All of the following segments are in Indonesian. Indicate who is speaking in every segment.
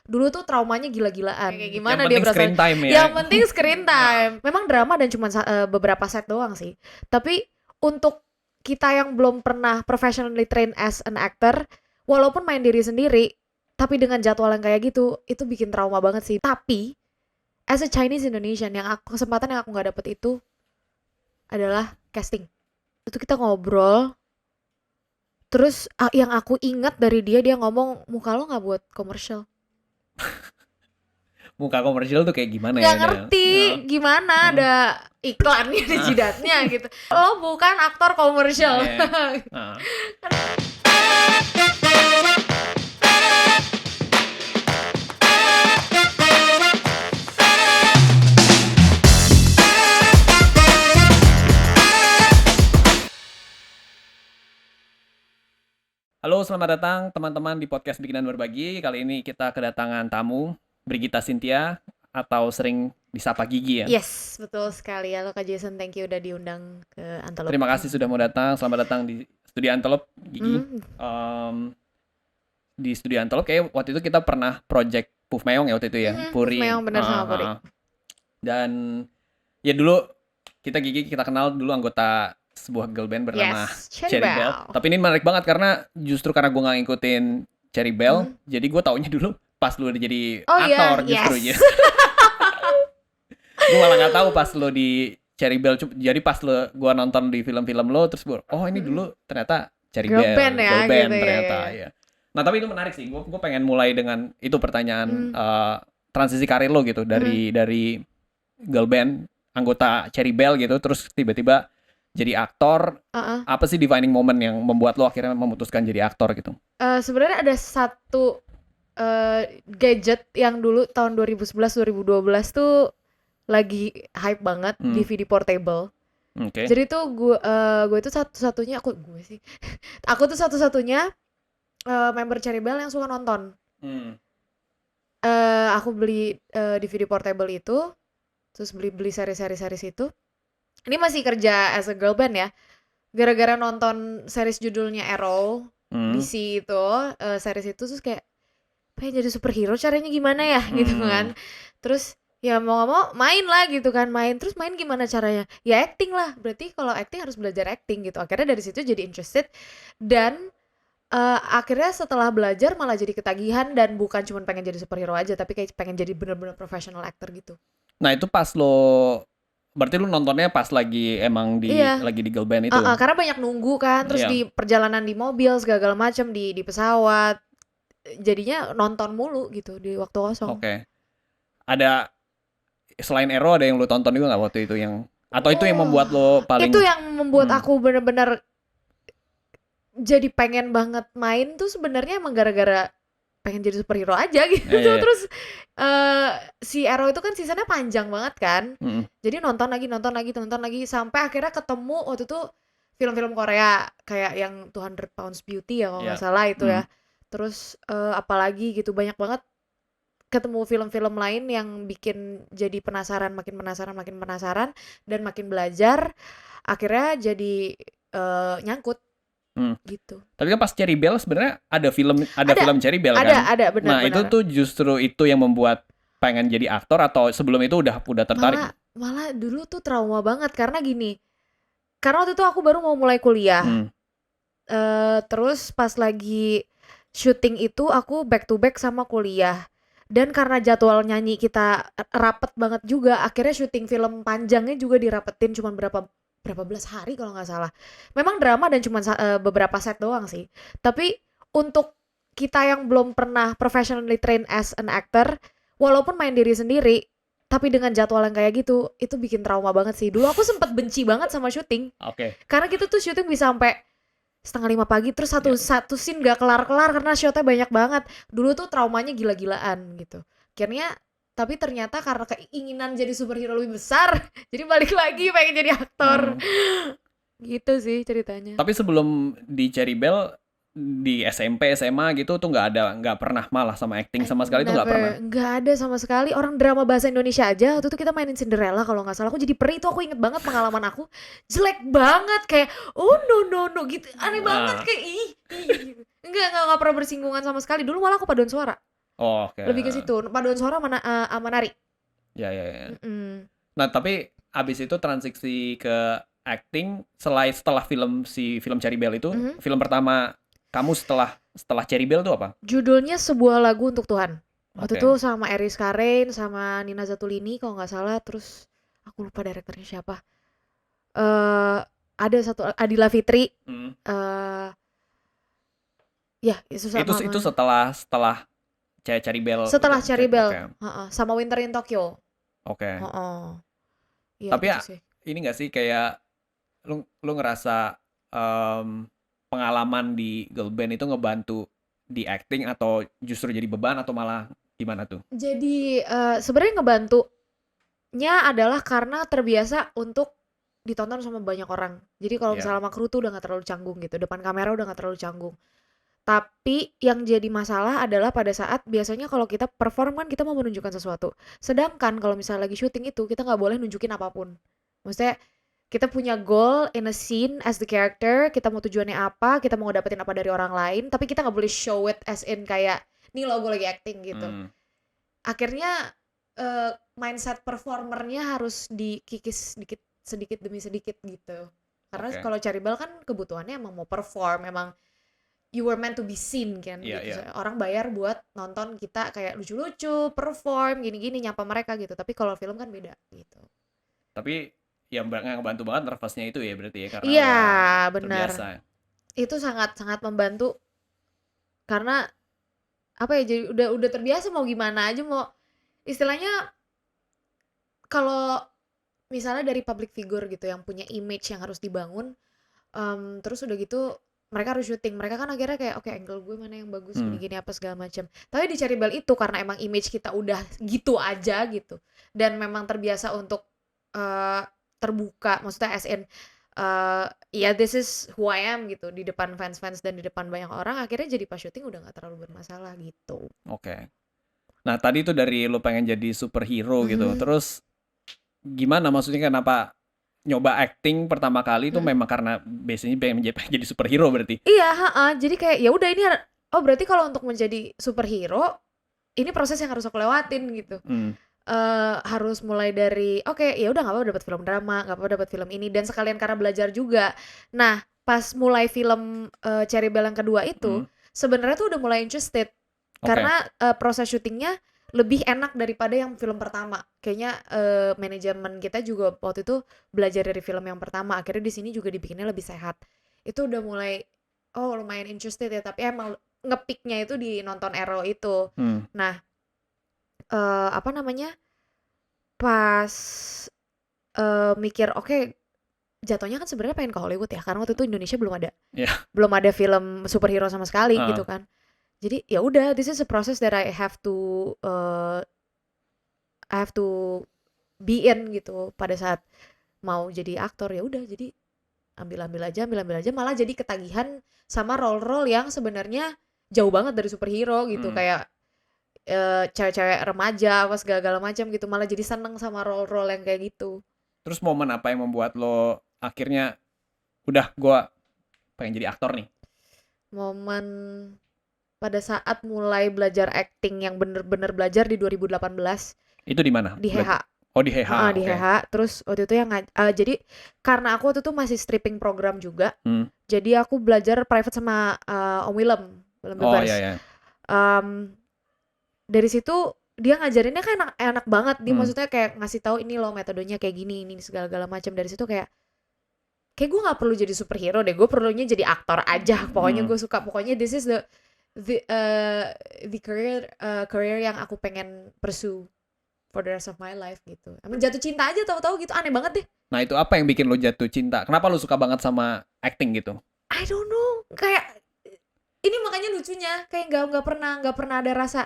Speaker 1: Dulu tuh traumanya gila-gilaan. Kayak gimana
Speaker 2: Yang
Speaker 1: dia
Speaker 2: penting
Speaker 1: berasa.
Speaker 2: screen time ya.
Speaker 1: Yang penting screen time. Memang drama dan cuma beberapa set doang sih. Tapi untuk kita yang belum pernah professionally trained as an actor, walaupun main diri sendiri, tapi dengan jadwal yang kayak gitu, itu bikin trauma banget sih. Tapi as a Chinese Indonesian, kesempatan yang aku nggak dapet itu adalah casting. Itu kita ngobrol, terus yang aku ingat dari dia ngomong, muka lo nggak buat komersial.
Speaker 2: Muka komersial tuh kayak gimana
Speaker 1: Nggak
Speaker 2: ya?
Speaker 1: ngerti gimana ada iklannya di jidatnya gitu. Lo bukan aktor komersial.
Speaker 2: Halo, selamat datang teman-teman di podcast Bikinan Berbagi. Kali ini kita kedatangan tamu, Brigita Cynthia, atau sering disapa Gigi ya.
Speaker 1: Yes, betul sekali. Halo Kak Jason, thank you udah diundang ke Antelope.
Speaker 2: Terima kasih sudah mau datang. Selamat datang di Studio Antelope, Gigi. Di Studio Antelope kayak waktu itu kita pernah project Puff Meong ya waktu itu ya.
Speaker 1: Puri. Puff Meong bener sama Puri.
Speaker 2: Dan ya dulu kita kenal dulu anggota sebuah girl band bernama Cherry Bell. Tapi ini menarik banget karena justru karena gue gak ngikutin Cherry Bell, jadi gue taunya dulu pas lu udah jadi aktor justru ya. Gue malah gak tahu pas lu di Cherry Bell. Jadi pas gue nonton di film-film lo, terus gue, oh ini dulu ternyata Cherry Bell,
Speaker 1: band ya,
Speaker 2: girl band
Speaker 1: gitu,
Speaker 2: ternyata ya. Nah tapi itu menarik sih. Gue pengen mulai dengan itu pertanyaan transisi karir lo gitu dari girl band anggota Cherry Bell gitu, terus tiba-tiba jadi aktor. Apa sih defining moment yang membuat lo akhirnya memutuskan jadi aktor gitu?
Speaker 1: Sebenarnya ada satu gadget yang dulu tahun 2011-2012 tuh lagi hype banget, DVD portable. Jadi tuh gue itu satu-satunya aku tuh satu-satunya member Cherry Bell yang suka nonton. Aku beli DVD portable itu, terus beli series itu. Ini masih kerja as a girl band ya. Gara-gara nonton series judulnya Arrow, DC itu, series itu terus kayak pengen jadi superhero caranya gimana ya gitu kan. Terus ya mau gak mau main lah gitu kan, terus main gimana caranya? Ya acting lah. Berarti kalau acting harus belajar acting gitu. Akhirnya dari situ jadi interested dan akhirnya setelah belajar malah jadi ketagihan dan bukan cuma pengen jadi superhero aja, tapi kayak pengen jadi bener-bener professional actor gitu.
Speaker 2: Nah itu pas berarti lu nontonnya pas lagi emang lagi di girl band itu?
Speaker 1: Karena banyak nunggu kan, terus di perjalanan di mobil segala macam, di pesawat, jadinya nonton mulu gitu di waktu kosong.
Speaker 2: Oke. Ada selain Arrow ada yang lu tonton juga nggak waktu itu yang atau itu yang membuat lo paling?
Speaker 1: Itu yang membuat aku bener-bener jadi pengen banget main tuh sebenarnya emang gara-gara pengen jadi superhero aja gitu. Terus si Arrow itu kan seasonnya panjang banget kan. Jadi nonton lagi sampai akhirnya ketemu waktu itu film-film Korea kayak yang 200 Pounds Beauty ya kalau nggak salah itu ya. Terus apalagi gitu, banyak banget ketemu film-film lain yang bikin jadi makin penasaran dan makin belajar. Akhirnya jadi nyangkut. Gitu.
Speaker 2: Tapi kan pas Cherry Bell sebenarnya ada film Cherry Bell kan?
Speaker 1: Ada benar.
Speaker 2: Nah itu tuh justru itu yang membuat pengen jadi aktor atau sebelum itu udah tertarik?
Speaker 1: Malah dulu tuh trauma banget karena gini. Karena waktu itu aku baru mau mulai kuliah. Terus pas lagi syuting itu aku back to back sama kuliah. Dan karena jadwal nyanyi kita rapet banget juga, akhirnya syuting film panjangnya juga dirapetin cuma berapa belas hari kalau nggak salah. Memang drama dan cuma beberapa set doang sih. Tapi untuk kita yang belum pernah professionally trained as an actor, walaupun main diri sendiri, tapi dengan jadwal yang kayak gitu, itu bikin trauma banget sih. Dulu aku sempet benci banget sama syuting. Karena kita tuh syuting bisa sampai 4:30 pagi, terus satu scene gak kelar-kelar karena shotnya banyak banget. Dulu tuh traumanya gila-gilaan gitu. Akhirnya tapi ternyata karena keinginan jadi superhero lebih besar, jadi balik lagi pengen jadi aktor. Gitu sih ceritanya.
Speaker 2: Tapi sebelum di Cherry Bell, di SMP, SMA gitu tuh nggak pernah malah sama acting sama sekali tuh nggak pernah?
Speaker 1: Nggak ada sama sekali. Orang drama bahasa Indonesia aja, waktu itu kita mainin Cinderella kalau nggak salah. Aku jadi peri, itu aku inget banget pengalaman aku. Jelek banget, kayak oh no gitu. Aneh banget, kayak ih. Nggak pernah bersinggungan sama sekali. Dulu malah aku paduan suara.
Speaker 2: Oh, oke.
Speaker 1: Lebih ke situ, paduan suara sama nari.
Speaker 2: Ya, ya, ya.
Speaker 1: Mm-mm.
Speaker 2: Nah, tapi abis itu transisi ke acting setelah film Cherry Bell itu,
Speaker 1: Mhm.
Speaker 2: film pertama kamu setelah Cherry Bell itu apa?
Speaker 1: Judulnya Sebuah Lagu Untuk Tuhan. Waktu
Speaker 2: Oke.
Speaker 1: itu sama Eris Karen, sama Nina Zatulini kalau nggak salah, terus aku lupa direkturnya siapa. Ada satu Adila Fitri.
Speaker 2: Hmm.
Speaker 1: Ya itu
Speaker 2: Itu
Speaker 1: sama
Speaker 2: setelah Cherry Bell
Speaker 1: setelah
Speaker 2: udah.
Speaker 1: Cherry Bell.
Speaker 2: Oke.
Speaker 1: Sama Winter in Tokyo.
Speaker 2: Oke.
Speaker 1: Iya
Speaker 2: Tapi
Speaker 1: itu
Speaker 2: ya
Speaker 1: sih.
Speaker 2: ini nggak sih kayak lu ngerasa pengalaman di girl band itu ngebantu di acting atau justru jadi beban atau malah gimana tuh?
Speaker 1: Jadi sebenarnya ngebantunya adalah karena terbiasa untuk ditonton sama banyak orang. Jadi kalau
Speaker 2: Ya.
Speaker 1: misalnya sama kru tuh udah nggak terlalu canggung gitu. Depan kamera udah nggak terlalu canggung. Tapi yang jadi masalah adalah pada saat biasanya kalau kita perform kan kita mau menunjukkan sesuatu. Sedangkan kalau misalnya lagi syuting itu kita nggak boleh nunjukin apapun. Maksudnya kita punya goal in a scene as the character, kita mau tujuannya apa, kita mau dapetin apa dari orang lain, tapi kita nggak boleh show it as in kayak nih logo lagi acting gitu. Akhirnya mindset performernya harus dikikis sedikit demi sedikit gitu. Karena
Speaker 2: Oke.
Speaker 1: kalau Cherry Bell kan kebutuhannya emang mau perform, emang you were meant to be seen kan
Speaker 2: Iya,
Speaker 1: gitu.
Speaker 2: iya.
Speaker 1: Orang bayar buat nonton kita kayak lucu-lucu, perform gini-gini nyapa mereka gitu. Tapi kalau film kan beda gitu.
Speaker 2: Tapi yang ngebantu banget nervousnya itu ya berarti ya karena
Speaker 1: Iya,
Speaker 2: udah
Speaker 1: benar.
Speaker 2: terbiasa.
Speaker 1: Itu sangat-sangat membantu karena apa ya jadi udah terbiasa mau gimana aja mau istilahnya kalau misalnya dari public figure gitu yang punya image yang harus dibangun terus udah gitu mereka harus syuting mereka kan akhirnya kayak oke angle gue mana yang bagus gini-gini apa segala macam tapi di Cherry Bell itu karena emang image kita udah gitu aja gitu dan memang terbiasa untuk terbuka maksudnya as in ya this is who I am gitu di depan fans-fans dan di depan banyak orang akhirnya jadi pas syuting udah nggak terlalu bermasalah gitu.
Speaker 2: Oke. Nah, tadi itu dari lu pengen jadi superhero gitu.
Speaker 1: Mhm.
Speaker 2: Terus gimana maksudnya kenapa nyoba acting pertama kali itu
Speaker 1: Mhm.
Speaker 2: memang karena biasanya pengen jadi superhero berarti?
Speaker 1: Iya, heeh. Jadi kayak ya udah ini oh berarti kalau untuk menjadi superhero ini proses yang harus aku lewatin gitu. Harus mulai dari oke ya udah nggak apa-apa dapat film drama, nggak apa-apa dapat film ini dan sekalian karena belajar juga. Nah, pas mulai film Cherry Bell yang kedua itu sebenarnya tuh udah mulai interested karena proses syutingnya lebih enak daripada yang film pertama. Kayaknya manajemen kita juga waktu itu belajar dari film yang pertama. Akhirnya di sini juga dibikinnya lebih sehat. Itu udah mulai oh lumayan interested ya, tapi emang ngepicknya itu di nonton Arrow itu. Nah, apa namanya? Pas mikir oke, jatuhnya kan sebenarnya pengen ke Hollywood ya, karena waktu itu Indonesia belum ada.
Speaker 2: Iya.
Speaker 1: Belum ada film superhero sama sekali gitu kan. Jadi ya udah this is a process that I have to be in gitu pada saat mau jadi aktor ya udah jadi ambil aja malah jadi ketagihan sama role-role yang sebenarnya jauh banget dari superhero gitu kayak cewek-cewek remaja apa segala macam gitu malah jadi seneng sama role-role yang kayak gitu.
Speaker 2: Terus momen apa yang membuat lo akhirnya udah gua pengen jadi aktor nih?
Speaker 1: Momen pada saat mulai belajar acting yang bener-bener belajar di 2018
Speaker 2: Itu di mana?
Speaker 1: di HH.
Speaker 2: Oh, di HH.
Speaker 1: Di HH. Terus waktu itu yang jadi karena aku waktu itu masih stripping program juga. Jadi aku belajar private sama Om Willem
Speaker 2: Oh
Speaker 1: Bevers.
Speaker 2: iya.
Speaker 1: Dari situ dia ngajarinnya kan enak banget. Dia maksudnya kayak ngasih tahu ini loh metodenya kayak gini, ini segala macam. Dari situ kayak gue nggak perlu jadi superhero deh. Gue perlunya jadi aktor aja. Pokoknya gue suka. Pokoknya this is the career yang aku pengen pursue for the rest of my life gitu. Emang jatuh cinta aja tahu-tahu gitu aneh banget deh.
Speaker 2: Nah, itu apa yang bikin lo jatuh cinta? Kenapa lo suka banget sama acting gitu?
Speaker 1: I don't know. Kayak ini makanya lucunya kayak nggak pernah ada rasa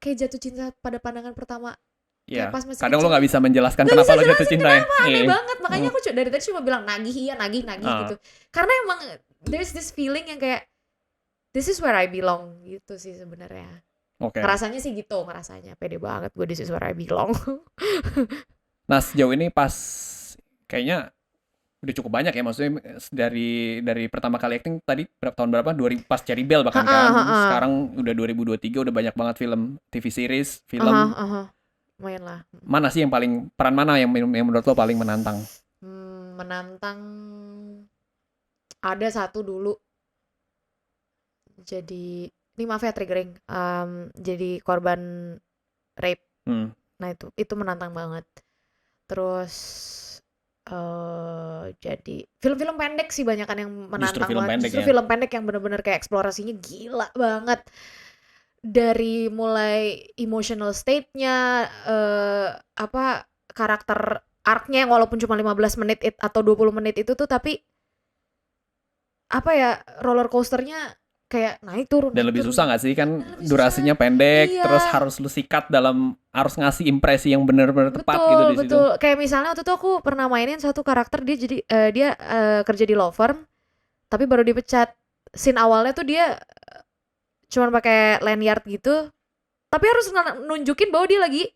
Speaker 1: kayak jatuh cinta pada pandangan pertama.
Speaker 2: Iya.
Speaker 1: Pas masih
Speaker 2: Kadang
Speaker 1: kecil.
Speaker 2: lo nggak bisa menjelaskan kenapa lo jatuh cinta ya.
Speaker 1: Aneh banget. Makanya aku dari tadi cuma bilang nagih gitu. Karena emang there's this feeling yang kayak this is where I belong gitu sih sebenarnya.
Speaker 2: Oke.
Speaker 1: Ngerasanya sih gitu, pede banget gue this is where I belong.
Speaker 2: Nah, sejauh ini pas kayaknya udah cukup banyak ya, maksudnya dari pertama kali acting tadi tahun berapa, 2000 pas Cherry Bell bahkan
Speaker 1: Heeh,
Speaker 2: kan,
Speaker 1: heeh.
Speaker 2: sekarang udah 2023 udah banyak banget film TV series,
Speaker 1: Aha,
Speaker 2: film.
Speaker 1: aha. Lumayan lah.
Speaker 2: Mana sih yang paling, peran mana yang menurut lo paling menantang?
Speaker 1: Menantang ada satu dulu. Jadi ini maaf ya triggering. Jadi korban rape.
Speaker 2: Hmm.
Speaker 1: Nah itu menantang banget. Terus jadi film-film pendek sih banyakan yang
Speaker 2: Justru
Speaker 1: menantang
Speaker 2: film
Speaker 1: banget.
Speaker 2: pendek
Speaker 1: Justru
Speaker 2: ya.
Speaker 1: film pendek yang bener-bener kayak eksplorasinya gila banget. Dari mulai emotional state-nya, apa karakter arc-nya yang walaupun cuma 15 menit atau 20 menit itu tuh, tapi apa ya, roller coaster-nya kayak naik turun
Speaker 2: Dan
Speaker 1: naik
Speaker 2: lebih
Speaker 1: turun.
Speaker 2: susah nggak sih kan,
Speaker 1: Dan lebih
Speaker 2: durasinya
Speaker 1: susah.
Speaker 2: pendek, terus
Speaker 1: Iya,
Speaker 2: harus lu sikat harus ngasih impresi yang benar-benar tepat gitu
Speaker 1: betul
Speaker 2: di situ.
Speaker 1: betul. Kayak misalnya waktu itu aku pernah mainin satu karakter dia jadi dia kerja di law firm tapi baru dipecat. Scene awalnya tuh dia cuman pakai lanyard gitu, tapi harus nunjukin bahwa dia lagi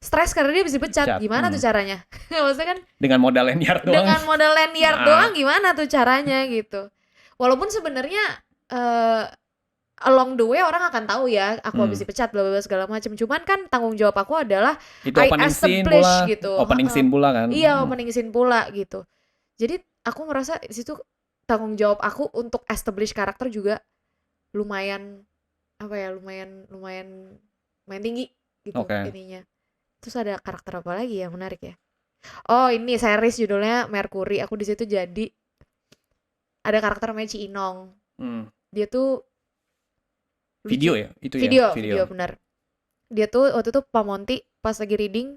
Speaker 1: stres karena dia bisa dipecat.
Speaker 2: Cat.
Speaker 1: Gimana tuh caranya? Maksudnya kan
Speaker 2: Dengan modal lanyard doang.
Speaker 1: dengan modal lanyard
Speaker 2: Nah,
Speaker 1: doang gimana tuh caranya gitu. Walaupun sebenarnya eh, along the way orang akan tahu ya aku habis dipecat bla bla segala macam. Cuman kan tanggung jawab aku adalah
Speaker 2: itu
Speaker 1: I
Speaker 2: opening scene
Speaker 1: establish
Speaker 2: pula,
Speaker 1: gitu.
Speaker 2: opening scene pula kan.
Speaker 1: Iya, opening scene pula gitu. Jadi aku ngerasa di situ tanggung jawab aku untuk establish karakter juga lumayan apa ya, lumayan lumayan lumayan tinggi gitu
Speaker 2: Oke.
Speaker 1: ininya. Terus ada karakter apa lagi yang menarik ya? Oh, ini series judulnya Mercury. Aku di situ jadi ada karakter namanya Ci Inong.
Speaker 2: Hmm.
Speaker 1: Dia tuh lucu.
Speaker 2: Video ya, itu
Speaker 1: Video,
Speaker 2: ya,
Speaker 1: video benar. Dia tuh waktu itu Pak Monty pas lagi reading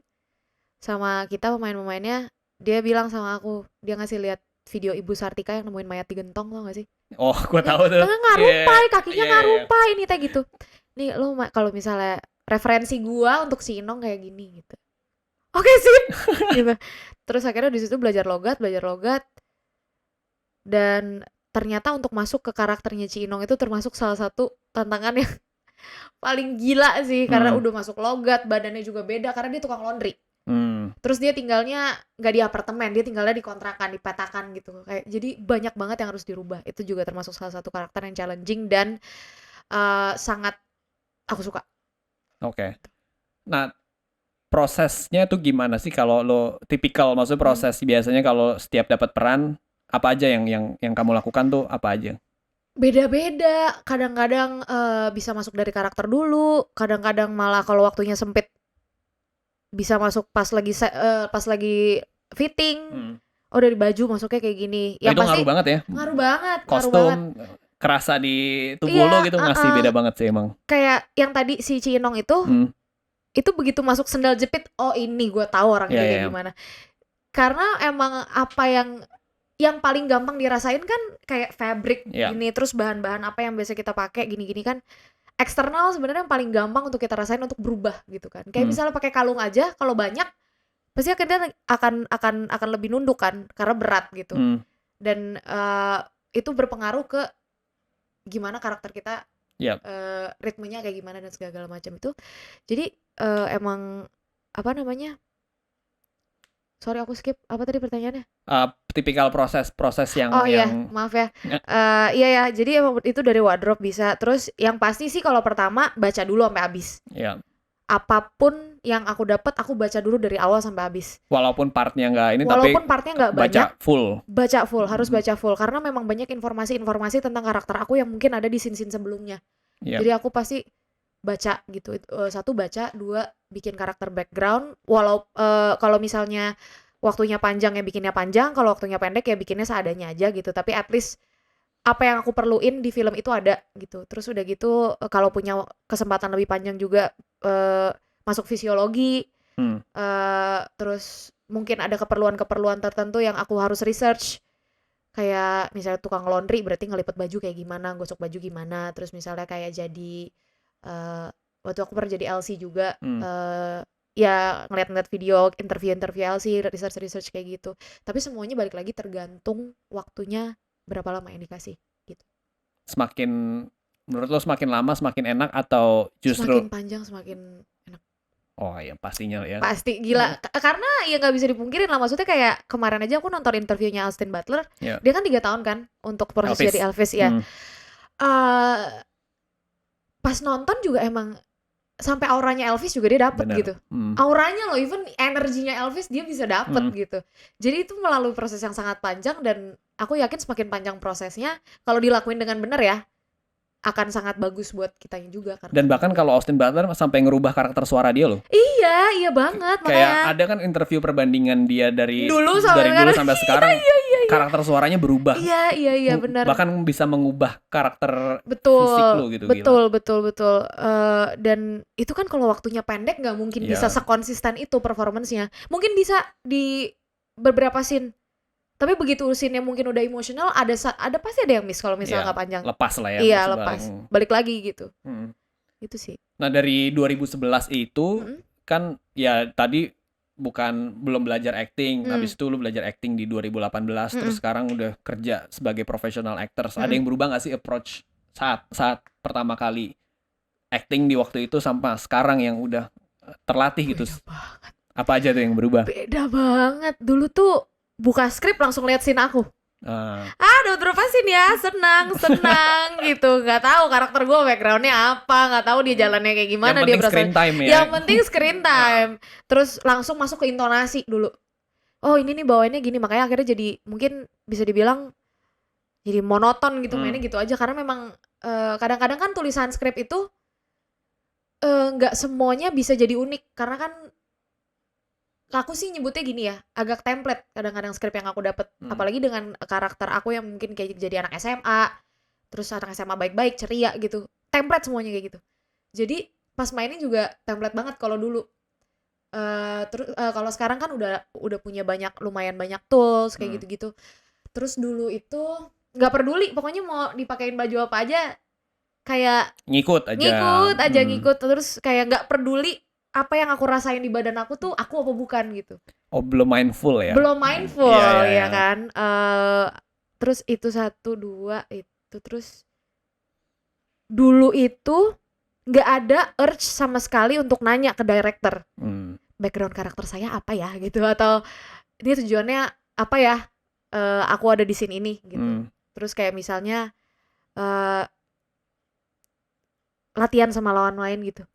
Speaker 1: sama kita pemain-pemainnya, dia bilang sama aku, dia ngasih lihat video Ibu Sartika yang nemuin mayat di gentong, tau gak sih?
Speaker 2: Oh, gue
Speaker 1: Yang
Speaker 2: tahu tuh.
Speaker 1: tangan ngarumpai,
Speaker 2: Yeah,
Speaker 1: kakinya
Speaker 2: yeah, yeah.
Speaker 1: ngarumpai, ini teh gitu. Nih lo kalau misalnya referensi gua untuk si Inong kayak gini gitu. Oke sip, gitu. Terus akhirnya di situ belajar logat, dan ternyata untuk masuk ke karakternya Ci Inong itu termasuk salah satu tantangan yang paling gila sih, karena udah masuk logat, badannya juga beda karena dia tukang laundry. Terus dia tinggalnya nggak di apartemen, dia tinggalnya di kontrakan, di petakan gitu. Kayak jadi banyak banget yang harus dirubah. Itu juga termasuk salah satu karakter yang challenging dan sangat aku suka.
Speaker 2: Oke. Nah, prosesnya tuh gimana sih kalau lo tipikal, maksudnya proses biasanya kalau setiap dapat peran apa aja yang kamu lakukan tuh apa aja?
Speaker 1: Beda-beda. Kadang-kadang bisa masuk dari karakter dulu, kadang-kadang malah kalau waktunya sempit bisa masuk pas lagi fitting. Oh dari baju masuknya kayak gini.
Speaker 2: Yang itu
Speaker 1: pasti
Speaker 2: ngaruh banget ya.
Speaker 1: Ngaruh banget,
Speaker 2: Kostum kerasa di tubuh lo gitu, ngasih beda banget sih emang.
Speaker 1: Kayak yang tadi si Cinong itu begitu masuk sendal jepit, oh ini gue tahu orangnya kayak gimana. Karena emang apa yang paling gampang dirasain kan kayak fabric gini, terus bahan-bahan apa yang biasa kita pakai gini-gini kan. Eksternal sebenarnya yang paling gampang untuk kita rasain untuk berubah gitu kan. Kayak misalnya pakai kalung aja, kalau banyak pasti kita akan lebih nunduk kan karena berat gitu. Dan itu berpengaruh ke gimana karakter kita, ritmenya kayak gimana dan segala macam itu. Jadi emang apa namanya? Sorry aku skip, apa tadi pertanyaannya?
Speaker 2: Tipikal proses yang
Speaker 1: iya, maaf ya. Iya ya, jadi emang itu dari wardrobe bisa. Terus yang pasti sih kalau pertama baca dulu sampai habis.
Speaker 2: Iya.
Speaker 1: Apapun yang aku dapat aku baca dulu dari awal sampai habis.
Speaker 2: Walaupun partnya nggak ini,
Speaker 1: Walaupun partnya nggak banyak,
Speaker 2: baca full.
Speaker 1: Harus baca full karena memang banyak informasi tentang karakter aku yang mungkin ada di scene-scene sebelumnya. Jadi aku pasti baca gitu. Satu baca, dua bikin karakter background. Kalau misalnya waktunya panjang ya bikinnya panjang, kalau waktunya pendek ya bikinnya seadanya aja gitu. Tapi at least apa yang aku perluin di film itu ada gitu. Terus udah gitu kalau punya kesempatan lebih panjang juga masuk fisiologi. Terus mungkin ada keperluan tertentu yang aku harus research. Kayak misalnya tukang laundry berarti ngelipet baju kayak gimana, gosok baju gimana. Terus misalnya kayak jadi waktu aku pernah jadi LC juga, ya ngeliat video interview LC, research kayak gitu. Tapi semuanya balik lagi tergantung waktunya berapa lama yang dikasih gitu.
Speaker 2: Menurut lo semakin lama semakin enak atau justru
Speaker 1: semakin panjang semakin enak?
Speaker 2: Oh ya pastinya ya.
Speaker 1: Pasti gila. Karena ya nggak bisa dipungkirin lah, maksudnya kayak kemarin aja aku nonton interviewnya Austin Butler.
Speaker 2: Ya.
Speaker 1: Dia kan 3 tahun kan untuk proses
Speaker 2: Elvis.
Speaker 1: jadi Elvis ya.
Speaker 2: Hmm.
Speaker 1: Pas nonton juga emang sampai auranya Elvis juga dia dapet
Speaker 2: Bener.
Speaker 1: gitu. Auranya loh, even energinya Elvis dia bisa dapet gitu. Jadi itu melalui proses yang sangat panjang, dan aku yakin semakin panjang prosesnya, kalau dilakuin dengan benar ya, akan sangat bagus buat kitanya juga.
Speaker 2: Dan bahkan kalau Austin Butler sampai ngerubah karakter suara dia loh.
Speaker 1: Iya banget.
Speaker 2: Kayak
Speaker 1: Makanya
Speaker 2: ada kan interview perbandingan dia dari
Speaker 1: dulu
Speaker 2: sampai sekarang.
Speaker 1: iya.
Speaker 2: Karakter suaranya berubah.
Speaker 1: Iya benar.
Speaker 2: Bahkan bisa mengubah karakter
Speaker 1: Betul,
Speaker 2: fisik lo gitu.
Speaker 1: betul. Dan itu kan kalau waktunya pendek nggak mungkin bisa sekonsisten itu performance-nya. Mungkin bisa di beberapa scene, tapi begitu scene-nya mungkin udah emosional, ada pasti ada yang miss kalau misalnya nggak panjang.
Speaker 2: Lepas lah ya.
Speaker 1: Iya lepas, balik lagi gitu. Itu sih.
Speaker 2: Nah dari 2011 itu kan ya tadi belum belajar acting, habis itu lu belajar acting di 2018, terus sekarang udah kerja sebagai professional actors. Ada yang berubah nggak sih approach saat pertama kali acting di waktu itu sampai sekarang yang udah terlatih gitu?
Speaker 1: Beda banget.
Speaker 2: Apa aja tuh yang berubah?
Speaker 1: Beda banget. Dulu tuh buka skrip langsung lihat scene aku. Udah berapa scene ya, senang gitu. Nggak tahu karakter gue backgroundnya apa, nggak tahu dia jalannya kayak gimana, dia berasa
Speaker 2: screen time ya.
Speaker 1: Yang penting screen time. Terus langsung masuk ke intonasi dulu. Oh ini nih bawainnya gini, makanya akhirnya jadi mungkin bisa dibilang jadi monoton gitu, mainnya gitu aja. Karena memang kadang-kadang kan tulisan skrip itu nggak semuanya bisa jadi unik, karena kan aku sih nyebutnya gini ya, agak template kadang-kadang skrip yang aku dapet. Apalagi dengan karakter aku yang mungkin kayak jadi anak SMA, terus anak SMA baik-baik, ceria gitu. Template semuanya kayak gitu. Jadi pas mainnya juga template banget kalau dulu. Terus kalau sekarang kan udah punya lumayan banyak tools kayak gitu-gitu. Terus dulu itu nggak peduli, pokoknya mau dipakein baju apa aja, kayak
Speaker 2: ngikut aja.
Speaker 1: Ngikut. Terus kayak nggak peduli apa yang aku rasain di badan aku tuh aku apa bukan gitu.
Speaker 2: Oh belum mindful ya?
Speaker 1: Belum mindful ya kan. Terus itu 1, 2 itu. Terus dulu itu nggak ada urge sama sekali untuk nanya ke director, background karakter saya apa ya gitu, atau ini tujuannya apa ya, aku ada di scene ini gitu. Terus kayak misalnya latihan sama lawan main gitu,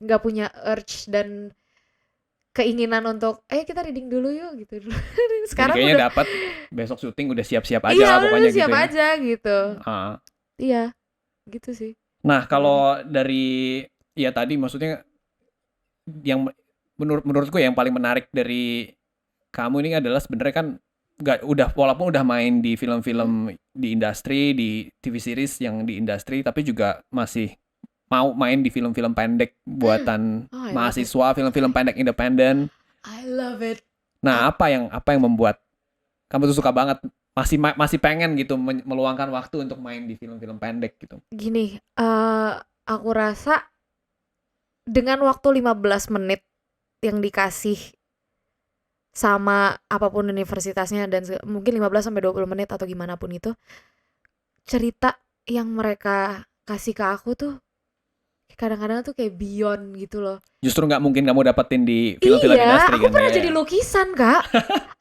Speaker 1: nggak punya urge dan keinginan untuk kita reading dulu yuk gitu. Sekarang
Speaker 2: jadi kayaknya
Speaker 1: udah
Speaker 2: dapat besok syuting udah siap-siap aja lah pokoknya gitu.
Speaker 1: Siap aja gitu. Iya gitu sih.
Speaker 2: Nah kalau dari ya tadi maksudnya yang menurutku yang paling menarik dari kamu ini adalah sebenarnya kan walaupun udah main di film-film di industri, di TV series yang di industri, tapi juga masih mau main di film-film pendek buatan mahasiswa, film-film pendek independen.
Speaker 1: I love it.
Speaker 2: Nah, apa yang membuat kamu tuh suka banget, masih pengen gitu meluangkan waktu untuk main di film-film pendek gitu?
Speaker 1: Gini, aku rasa dengan waktu 15 menit yang dikasih sama apapun universitasnya, dan mungkin 15 sampai 20 menit atau gimana pun itu, cerita yang mereka kasih ke aku tuh kadang-kadang tuh kayak beyond gitu loh.
Speaker 2: Justru nggak mungkin kamu dapetin di film-film industri kan?
Speaker 1: Iya, aku pernah jadi lukisan, Kak.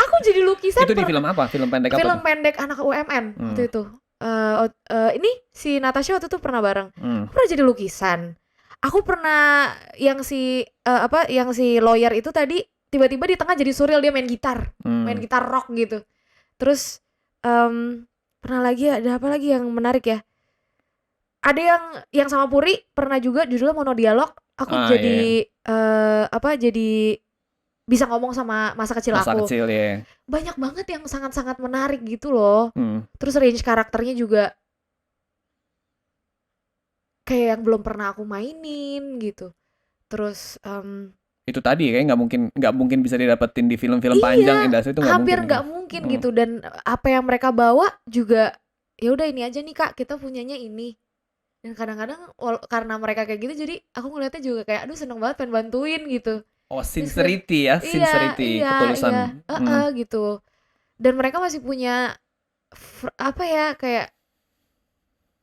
Speaker 1: Aku jadi lukisan.
Speaker 2: Itu di film apa? Film pendek apa?
Speaker 1: Film pendek anak UMN waktu itu. Ini si Natasha waktu itu pernah bareng. Aku pernah jadi lukisan. Aku pernah yang si lawyer itu tadi tiba-tiba di tengah jadi surreal, dia main gitar rock gitu. Terus pernah lagi, ada apa lagi yang menarik ya? Ada yang sama Puri pernah juga, judulnya monodialog. Aku jadi jadi bisa ngomong sama masa kecil aku.
Speaker 2: Masa kecil ya.
Speaker 1: Banyak banget yang sangat-sangat menarik gitu loh. Terus range karakternya juga kayak yang belum pernah aku mainin gitu. Terus
Speaker 2: itu tadi kayak nggak mungkin bisa didapetin di film-film panjang industri itu nggak mungkin.
Speaker 1: Hampir nggak mungkin gitu. Dan apa yang mereka bawa juga ya udah ini aja nih Kak, kita punyanya ini. Dan kadang-kadang karena mereka kayak gitu, jadi aku ngeliatnya juga kayak aduh seneng banget pengen bantuin gitu.
Speaker 2: Oh, sincerity ya, sincerity, ketulusan.
Speaker 1: Gitu. Dan mereka masih punya apa ya, kayak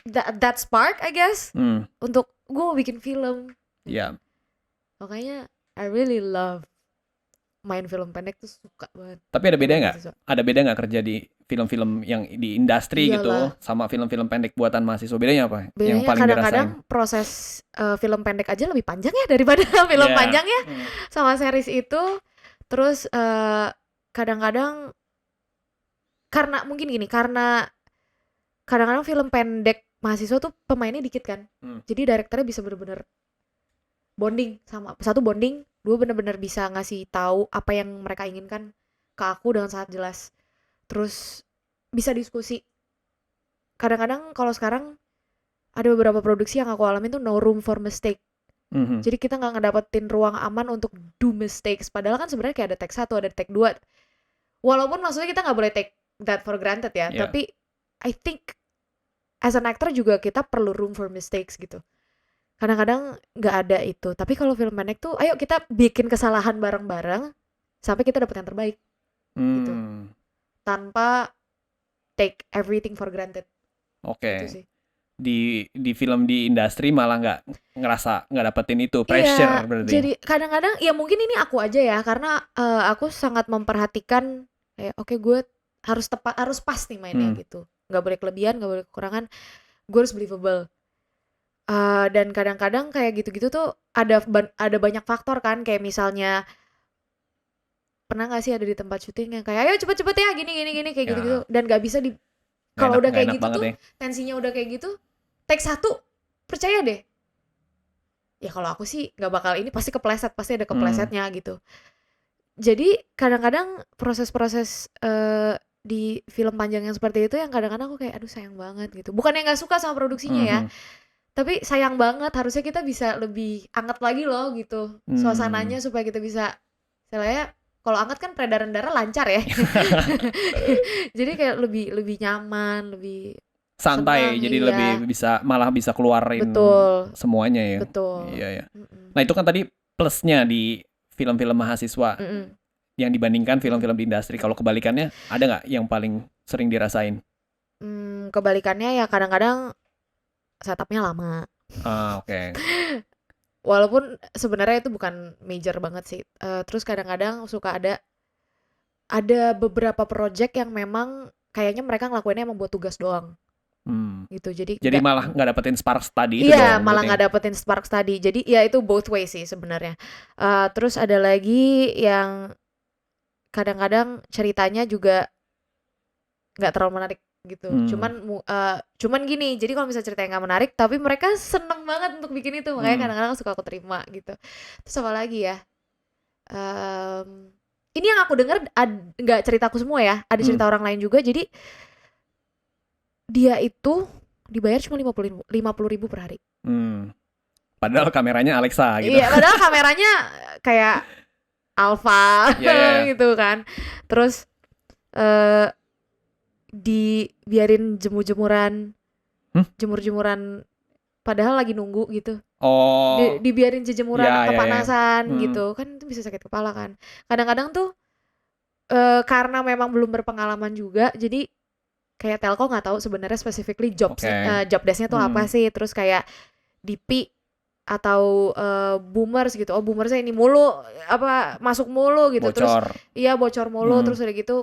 Speaker 1: that spark I guess untuk gue mau bikin film.
Speaker 2: Iya.
Speaker 1: Makanya I really love main film pendek tuh, suka banget
Speaker 2: Tapi ada beda
Speaker 1: sama
Speaker 2: nggak?
Speaker 1: mahasiswa.
Speaker 2: Ada beda nggak kerja di film-film yang di industri gitu
Speaker 1: Iyalah,
Speaker 2: sama film-film pendek buatan mahasiswa? Bedanya apa? Yang
Speaker 1: bedanya
Speaker 2: paling
Speaker 1: kadang-kadang
Speaker 2: dirasain?
Speaker 1: proses film pendek aja lebih panjang ya daripada film
Speaker 2: Ya.
Speaker 1: panjang ya sama series itu. Terus kadang-kadang karena mungkin gini, karena kadang-kadang film pendek mahasiswa tuh pemainnya dikit kan.
Speaker 2: Hmm.
Speaker 1: Jadi direkturnya bisa bener-bener bonding sama satu, bonding dua, bener-bener bisa ngasih tahu apa yang mereka inginkan ke aku dengan sangat jelas. Terus bisa diskusi. Kadang-kadang kalau sekarang ada beberapa produksi yang aku alamin tuh no room for mistake.
Speaker 2: Mhm.
Speaker 1: Jadi kita nggak ngedapetin ruang aman untuk do mistakes. Padahal kan sebenarnya kayak ada take 1, ada take 2. Walaupun maksudnya kita nggak boleh take that for granted ya.
Speaker 2: Yeah.
Speaker 1: Tapi I think as an actor juga kita perlu room for mistakes gitu. Kadang-kadang nggak ada itu. Tapi kalau film pendek tuh, ayo kita bikin kesalahan bareng-bareng sampai kita dapet yang terbaik gitu.
Speaker 2: Hmm.
Speaker 1: Tanpa take everything for granted.
Speaker 2: Oke.
Speaker 1: Gitu sih.
Speaker 2: Di film di industri malah nggak dapetin itu pressure
Speaker 1: Iya,
Speaker 2: berarti.
Speaker 1: jadi kadang-kadang ya mungkin ini aku aja ya, karena aku sangat memperhatikan kayak oke, gue harus tepat, harus pas nih mainnya gitu. Nggak boleh kelebihan, nggak boleh kekurangan. Gue harus believable. Dan kadang-kadang kayak gitu-gitu tuh ada banyak faktor kan, kayak misalnya pernah nggak sih ada di tempat syuting yang kayak ayo cepet-cepet ya gini kayak
Speaker 2: Ya.
Speaker 1: gitu-gitu, dan nggak bisa di
Speaker 2: Nggak
Speaker 1: kalau
Speaker 2: enak-
Speaker 1: udah
Speaker 2: nggak
Speaker 1: kayak
Speaker 2: enak
Speaker 1: gitu
Speaker 2: banget
Speaker 1: tuh
Speaker 2: ya.
Speaker 1: tensinya udah kayak gitu, take 1 percaya deh. Ya kalau aku sih nggak bakal ini, pasti kepleset, pasti ada keplesetnya gitu. Jadi kadang-kadang proses-proses di film panjang yang seperti itu yang kadang-kadang aku kayak aduh sayang banget gitu. Bukannya nggak suka sama produksinya ya, tapi sayang banget, harusnya kita bisa lebih anget lagi loh gitu suasananya supaya kita bisa, istilahnya kalau anget kan peredaran darah lancar ya. Jadi kayak lebih nyaman, lebih
Speaker 2: Santai,
Speaker 1: senang,
Speaker 2: jadi
Speaker 1: iya.
Speaker 2: lebih malah bisa keluarin
Speaker 1: Betul.
Speaker 2: semuanya ya.
Speaker 1: Betul.
Speaker 2: Iya ya. Nah itu kan tadi plusnya di film-film mahasiswa yang dibandingkan film-film di industri. Kalau kebalikannya ada nggak yang paling sering dirasain?
Speaker 1: Kebalikannya ya kadang-kadang setupnya lama.
Speaker 2: Oke.
Speaker 1: Walaupun sebenarnya itu bukan major banget sih. Terus kadang-kadang suka ada beberapa project yang memang kayaknya mereka ngelakuinnya emang buat tugas doang. Gitu. Jadi
Speaker 2: malah nggak dapetin spark tadi itu
Speaker 1: iya,
Speaker 2: dong.
Speaker 1: malah
Speaker 2: berarti.
Speaker 1: nggak dapetin spark tadi. Jadi ya itu both way sih sebenarnya. Terus ada lagi yang kadang-kadang ceritanya juga nggak terlalu menarik gitu. Cuman gini, jadi kalau misalnya ceritanya nggak menarik tapi mereka seneng banget untuk bikin itu, makanya kadang-kadang suka aku terima gitu. Terus apa lagi ya, ini yang aku dengar nggak ceritaku semua ya, ada cerita orang lain juga. Jadi dia itu dibayar cuma 50.000 per hari.
Speaker 2: Padahal kameranya Alexa gitu.
Speaker 1: Iya, padahal kameranya kayak Alpha gitu kan. Terus dibiarin jemur-jemuran, jemur-jemuran padahal lagi nunggu gitu. Dibiarin jemuran kepanasan gitu kan, itu bisa sakit kepala kan. Kadang-kadang tuh karena memang belum berpengalaman juga, jadi kayak telco nggak tahu sebenarnya specifically job desk-nya tuh apa sih. Terus kayak DP atau boomers gitu, boomersnya ini mulu, apa masuk mulu gitu.
Speaker 2: Bocor.
Speaker 1: Terus iya bocor mulu. Terus udah gitu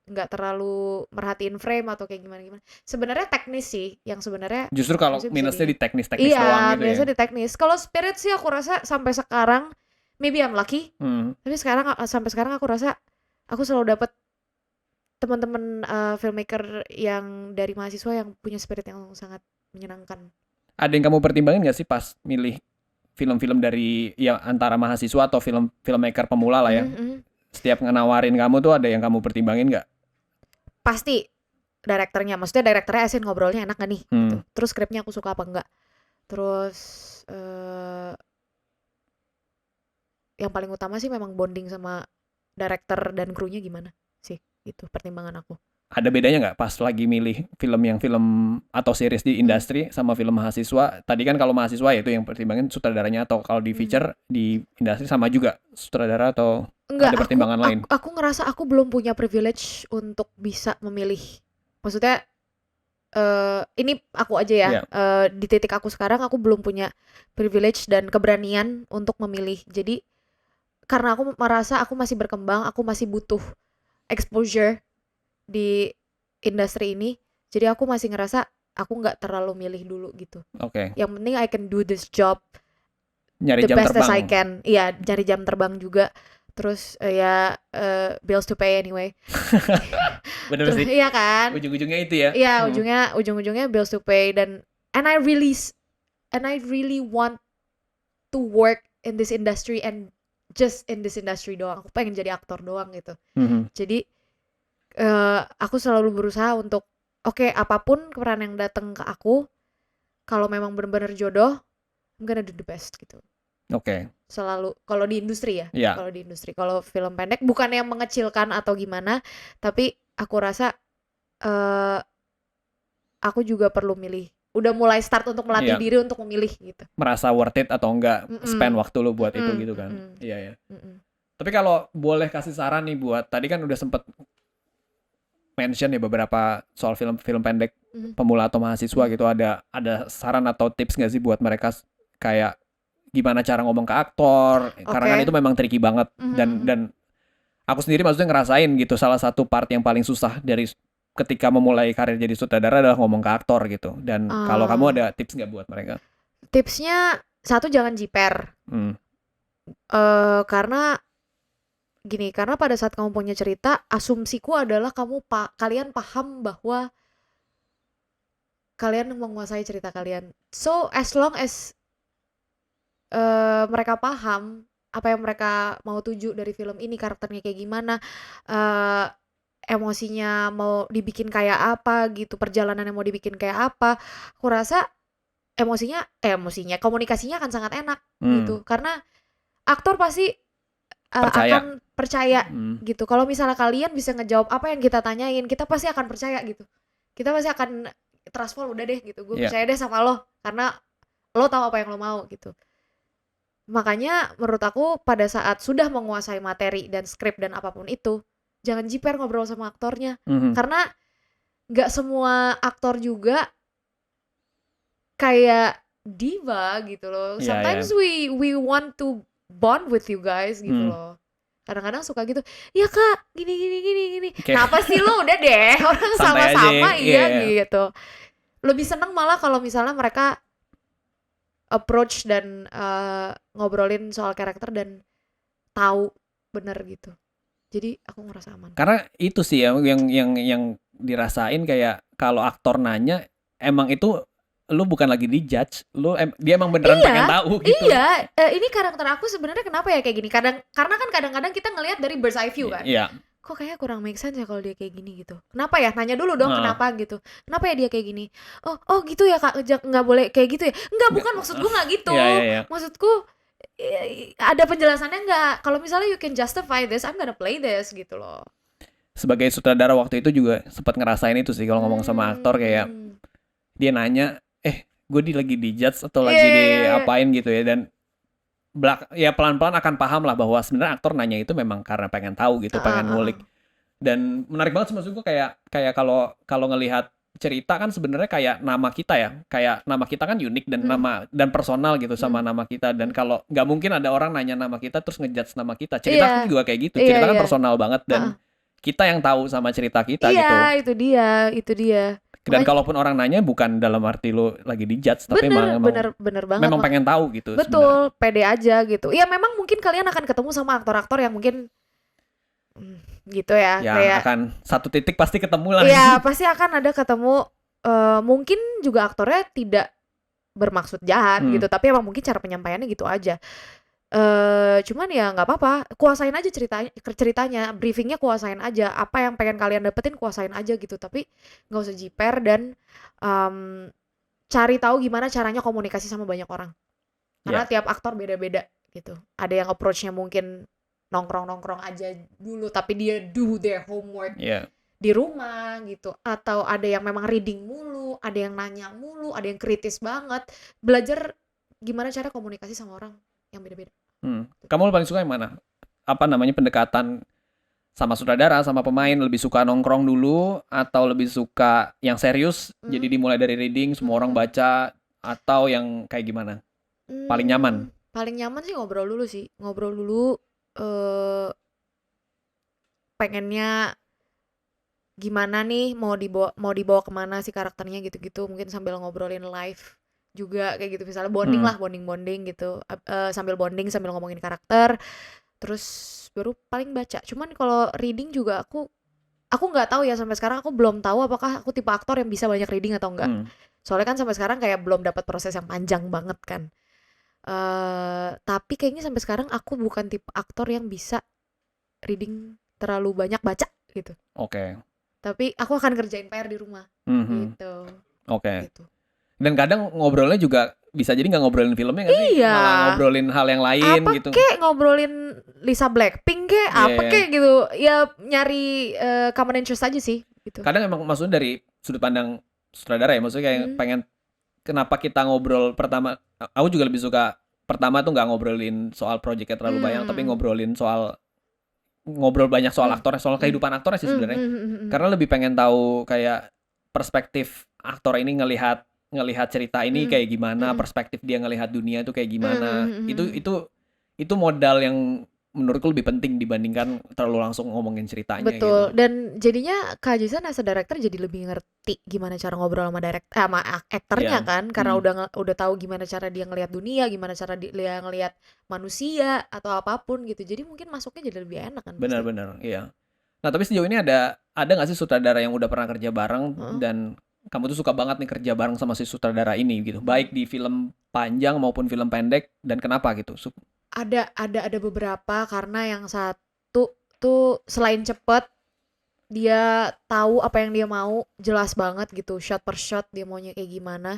Speaker 1: nggak terlalu merhatiin frame atau kayak gimana. Sebenarnya teknis sih yang sebenarnya.
Speaker 2: Justru kalau minusnya di teknis doang gitu
Speaker 1: iya,
Speaker 2: ya.
Speaker 1: minusnya di teknis. Kalau Spirit sih aku rasa sampai sekarang maybe I'm lucky. Tapi sampai sekarang aku rasa aku selalu dapet teman-teman filmmaker yang dari mahasiswa yang punya spirit yang sangat menyenangkan. Ada
Speaker 2: yang kamu pertimbangin nggak sih pas milih film-film dari yang antara mahasiswa atau filmmaker pemula lah ya? Setiap ngenawarin kamu tuh ada yang kamu pertimbangin nggak?
Speaker 1: Pasti direkturnya, maksudnya direkturnya asin ngobrolnya enak gak nih? Gitu. Terus skripnya aku suka apa enggak? Terus yang paling utama sih memang bonding sama director dan krunya gimana sih? Gitu pertimbangan aku. Ada bedanya nggak pas lagi milih film atau series di industri sama film mahasiswa? Tadi kan kalau mahasiswa ya itu yang pertimbangin sutradaranya, atau kalau di feature di industri sama juga sutradara atau ada pertimbangan lain? Aku ngerasa aku belum punya privilege untuk bisa memilih. Maksudnya ini aku aja ya,
Speaker 2: Iya.
Speaker 1: di titik aku sekarang aku belum punya privilege dan keberanian untuk memilih. Jadi karena aku merasa aku masih berkembang, aku masih butuh exposure di industri ini. Jadi aku masih ngerasa aku nggak terlalu milih dulu gitu.
Speaker 2: Oke.
Speaker 1: Yang penting I can do this job
Speaker 2: Nyari
Speaker 1: the
Speaker 2: jam
Speaker 1: best as I
Speaker 2: terbang.
Speaker 1: can. Iya, cari jam terbang juga. Terus ya bills to pay anyway.
Speaker 2: Bener
Speaker 1: Terus
Speaker 2: sih.
Speaker 1: iya kan?
Speaker 2: Ujung-ujungnya itu ya.
Speaker 1: Iya, ujung-ujungnya bills to pay dan and I really want to work in this industry and just in this industry doang. Aku pengen jadi aktor doang gitu.
Speaker 2: Mhm.
Speaker 1: Jadi aku selalu berusaha untuk oke, apapun peran yang datang ke aku, kalau memang benar-benar jodoh, I'm gonna do the best gitu.
Speaker 2: Oke.
Speaker 1: Selalu kalau di industri ya,
Speaker 2: Iya.
Speaker 1: kalau di industri. Kalau film pendek bukannya mengecilkan atau gimana, tapi aku rasa eh aku juga perlu milih. Udah mulai start untuk melatih
Speaker 2: Iya.
Speaker 1: diri untuk memilih gitu.
Speaker 2: Merasa worth it atau enggak spend
Speaker 1: Mm-mm.
Speaker 2: waktu lu buat itu
Speaker 1: Mm-mm.
Speaker 2: gitu kan.
Speaker 1: Mm-mm.
Speaker 2: Iya ya.
Speaker 1: Mm-mm.
Speaker 2: Tapi kalau boleh kasih saran nih buat tadi kan udah sempet mention ya beberapa soal film-film pendek
Speaker 1: Mhm.
Speaker 2: pemula atau mahasiswa gitu, ada saran atau tips nggak sih buat mereka kayak gimana cara ngomong ke aktor, karena kan
Speaker 1: Oke.
Speaker 2: itu memang tricky banget dan
Speaker 1: Mhm.
Speaker 2: dan aku sendiri maksudnya ngerasain gitu salah satu part yang paling susah dari ketika memulai karir jadi sutradara adalah ngomong ke aktor gitu. Dan kalau kamu ada tips nggak buat mereka?
Speaker 1: Tipsnya satu, jangan jiper.
Speaker 2: Hmm.
Speaker 1: Karena gini, karena pada saat kamu punya cerita, asumsiku adalah kalian paham bahwa kalian menguasai cerita kalian. So as long as mereka paham apa yang mereka mau tuju dari film ini, karakternya kayak gimana, emosinya mau dibikin kayak apa gitu, perjalanannya mau dibikin kayak apa, aku rasa komunikasinya akan sangat enak gitu. Karena aktor pasti
Speaker 2: Percaya.
Speaker 1: akan percaya gitu. Kalau misalnya kalian bisa ngejawab apa yang kita tanyain, kita pasti akan percaya gitu. Kita pasti akan trustful, udah deh gitu. Gue percaya deh sama lo karena lo tahu apa yang lo mau gitu. Makanya menurut aku pada saat sudah menguasai materi dan skrip dan apapun itu, jangan jiper ngobrol sama aktornya. Karena nggak semua aktor juga kayak diva gitu loh. Sometimes we want to bond with you guys gitu loh. Kadang-kadang suka gitu, ya kak gini. Kenapa sih lo, udah deh, orang sama-sama gitu. Lebih seneng malah kalau misalnya mereka approach dan ngobrolin soal karakter dan tahu bener gitu. Jadi aku ngerasa aman.
Speaker 2: Karena itu sih ya yang dirasain kayak kalau aktor nanya emang itu lu bukan lagi dijudge, dia emang beneran pengen tahu gitu.
Speaker 1: Iya, ini karakter aku sebenarnya kenapa ya kayak gini? Karena kan kadang-kadang kita ngelihat dari bird's eye view kan.
Speaker 2: Iya.
Speaker 1: Kok kayaknya kurang make sense ya kalau dia kayak gini gitu. Kenapa ya? Nanya dulu dong kenapa gitu. Kenapa ya dia kayak gini? Oh gitu ya kak, nggak boleh kayak gitu ya? Enggak, bukan maksudku nggak gitu.
Speaker 2: Iya.
Speaker 1: Maksudku ada penjelasannya nggak? Kalau misalnya you can justify this, I'm gonna play this gitu loh.
Speaker 2: Sebagai sutradara waktu itu juga sempat ngerasain itu sih kalau ngomong sama aktor kayak dia nanya, gue lagi dijudge atau lagi diapain gitu ya, dan ya pelan-pelan akan paham lah bahwa sebenarnya aktor nanya itu memang karena pengen tahu gitu, pengen ngulik. Dan menarik banget sih maksud gue kayak kalau ngelihat cerita kan sebenarnya kayak nama kita ya, kayak nama kita kan unik dan nama dan personal gitu sama nama kita, dan kalau nggak mungkin ada orang nanya nama kita terus ngejudge nama kita. Cerita kan juga kayak gitu, cerita kan personal banget dan kita yang tahu sama cerita kita gitu.
Speaker 1: Iya, itu dia.
Speaker 2: Dan kalaupun orang nanya bukan dalam arti lo lagi dijudge, tapi
Speaker 1: bener banget.
Speaker 2: Memang pengen tahu gitu.
Speaker 1: Betul, sebenernya. Pede aja gitu. Ya memang mungkin kalian akan ketemu sama aktor-aktor yang mungkin gitu ya. Kayak
Speaker 2: akan satu titik pasti ketemu lah.
Speaker 1: Iya, pasti akan ada ketemu. Mungkin juga aktornya tidak bermaksud jahat gitu, tapi emang mungkin cara penyampaiannya gitu aja. Cuman ya nggak apa-apa, kuasain aja ceritanya, briefingnya kuasain aja, apa yang pengen kalian dapetin kuasain aja gitu, tapi nggak usah jiper dan cari tahu gimana caranya komunikasi sama banyak orang, karena tiap aktor beda-beda gitu. Ada yang approach-nya mungkin nongkrong aja dulu, tapi dia do their homework di rumah gitu, atau ada yang memang reading mulu, ada yang nanya mulu, ada yang kritis banget, belajar gimana cara komunikasi sama orang yang beda-beda.
Speaker 2: Kamu paling suka yang mana? Apa namanya pendekatan sama sutradara, sama pemain lebih suka nongkrong dulu atau lebih suka yang serius? Jadi dimulai dari reading, semua orang baca, atau yang kayak gimana? Paling nyaman?
Speaker 1: Paling nyaman sih ngobrol dulu sih. Ngobrol dulu eh pengennya gimana nih, mau dibawa kemana sih karakternya gitu-gitu. Mungkin sambil ngobrolin live juga kayak gitu, misalnya bonding
Speaker 2: Hmm.
Speaker 1: lah, bonding gitu. Sambil bonding sambil ngomongin karakter. Terus baru paling baca. Cuman kalau reading juga aku nggak tahu ya, sampai sekarang aku belum tahu apakah aku tipe aktor yang bisa banyak reading atau enggak.
Speaker 2: Hmm.
Speaker 1: Soalnya kan sampai sekarang kayak belum dapat proses yang panjang banget kan. Tapi kayaknya sampai sekarang aku bukan tipe aktor yang bisa reading terlalu banyak baca gitu.
Speaker 2: Oke.
Speaker 1: Tapi aku akan kerjain PR di rumah
Speaker 2: Mhm.
Speaker 1: gitu.
Speaker 2: Oke.
Speaker 1: Gitu.
Speaker 2: Dan kadang ngobrolnya juga bisa jadi nggak ngobrolin filmnya nggak sih?
Speaker 1: Iya.
Speaker 2: Malah ngobrolin hal yang lain
Speaker 1: Apa
Speaker 2: gitu.
Speaker 1: kek ngobrolin Lisa Blackpink kek,
Speaker 2: Iya,
Speaker 1: apa
Speaker 2: iya.
Speaker 1: kek gitu. Ya nyari common interest aja sih gitu.
Speaker 2: Kadang emang maksudnya dari sudut pandang sutradara ya, maksudnya kayak pengen kenapa kita ngobrol pertama, aku juga lebih suka pertama tuh nggak ngobrolin soal projectnya terlalu banyak, tapi ngobrol banyak soal aktornya, soal kehidupan aktornya sih sebenarnya. Karena lebih pengen tahu kayak perspektif aktor ini ngelihat cerita ini kayak gimana, perspektif dia ngelihat dunia itu kayak gimana. Itu modal yang menurutku lebih penting dibandingkan terlalu langsung ngomongin ceritanya
Speaker 1: Betul.
Speaker 2: gitu.
Speaker 1: Dan jadinya Kak Jason as a director jadi lebih ngerti gimana cara ngobrol sama aktornya
Speaker 2: Iya.
Speaker 1: kan, karena udah tahu gimana cara dia ngelihat dunia, gimana cara dia ngelihat manusia atau apapun gitu. Jadi mungkin masuknya jadi lebih enak kan pasti.
Speaker 2: Benar-benar, iya. Nah, tapi sejauh ini ada nggak sih sutradara yang udah pernah kerja bareng
Speaker 1: Heeh.
Speaker 2: dan kamu tuh suka banget nih kerja bareng sama si sutradara ini gitu, baik di film panjang maupun film pendek, dan kenapa gitu?
Speaker 1: Ada beberapa, karena yang satu tuh selain cepet, dia tahu apa yang dia mau, jelas banget gitu, shot per shot dia maunya kayak gimana.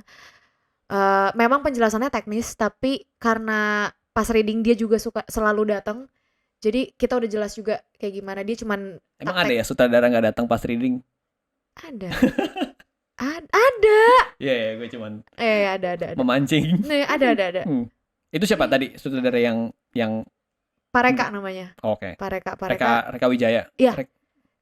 Speaker 1: Memang penjelasannya teknis, tapi karena pas reading dia juga suka selalu datang, jadi kita udah jelas juga kayak gimana. Dia cuman
Speaker 2: Emang ada ya sutradara nggak datang pas reading?
Speaker 1: ada. Ada.
Speaker 2: Iya, yeah, gue cuman
Speaker 1: Ada.
Speaker 2: memancing.
Speaker 1: Nih, ada.
Speaker 2: Itu siapa tadi sutradara yang
Speaker 1: Pareka namanya.
Speaker 2: Oke.
Speaker 1: Pareka.
Speaker 2: Reka Wijaya.
Speaker 1: Iya.